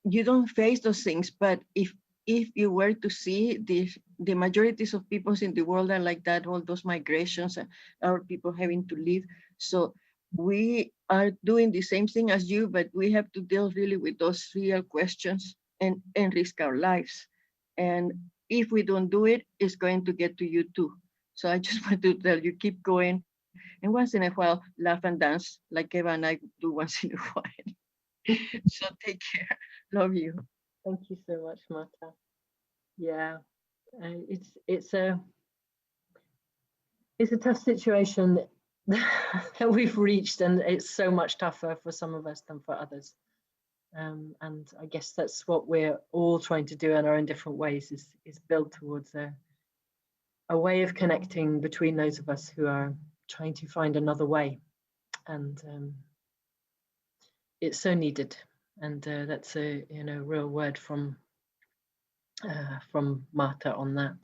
you don't face those things, but if you were to see the majorities of peoples in the world are like that, all those migrations and our people having to leave. So we are doing the same thing as you, but we have to deal really with those real questions and risk our lives. And if we don't do it, it's going to get to you too. So I just want to tell you, keep going. And once in a while, laugh and dance like Eva and I do once in a while. So take care. Love you. Thank you so much, Marta. Yeah, it's a tough situation that we've reached, and it's so much tougher for some of us than for others. And I guess that's what we're all trying to do in our own different ways, is build towards a way of connecting between those of us who are trying to find another way. And it's so needed. And that's a real word from Marta on that.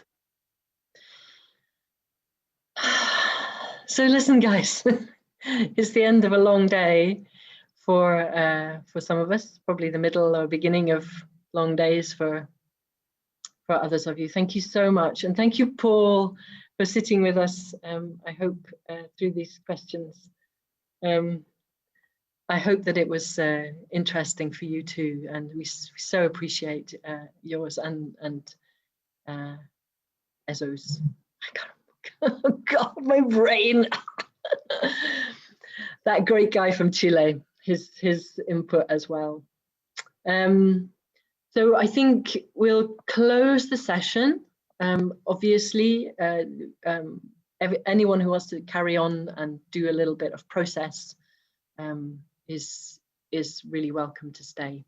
So listen, guys, it's the end of a long day for some of us, probably the middle or beginning of long days for others of you. Thank you so much, and thank you, Paul, for sitting with us. I hope through these questions, I hope that it was interesting for you too, and we so appreciate yours and Ezio's. Oh God, my brain. That great guy from Chile, his input as well. So I think we'll close the session. Obviously, anyone who wants to carry on and do a little bit of process is really welcome to stay.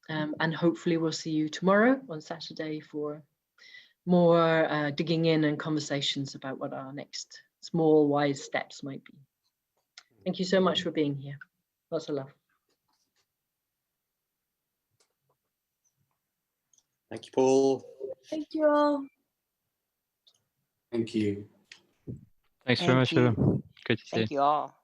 And hopefully we'll see you tomorrow on Saturday for more digging in and conversations about what our next small wise steps might be. Thank you so much for being here. Lots of love. Thank you, Paul. Thank you all. Thank you. Thanks very much, everyone. Good to see you. Thank you all.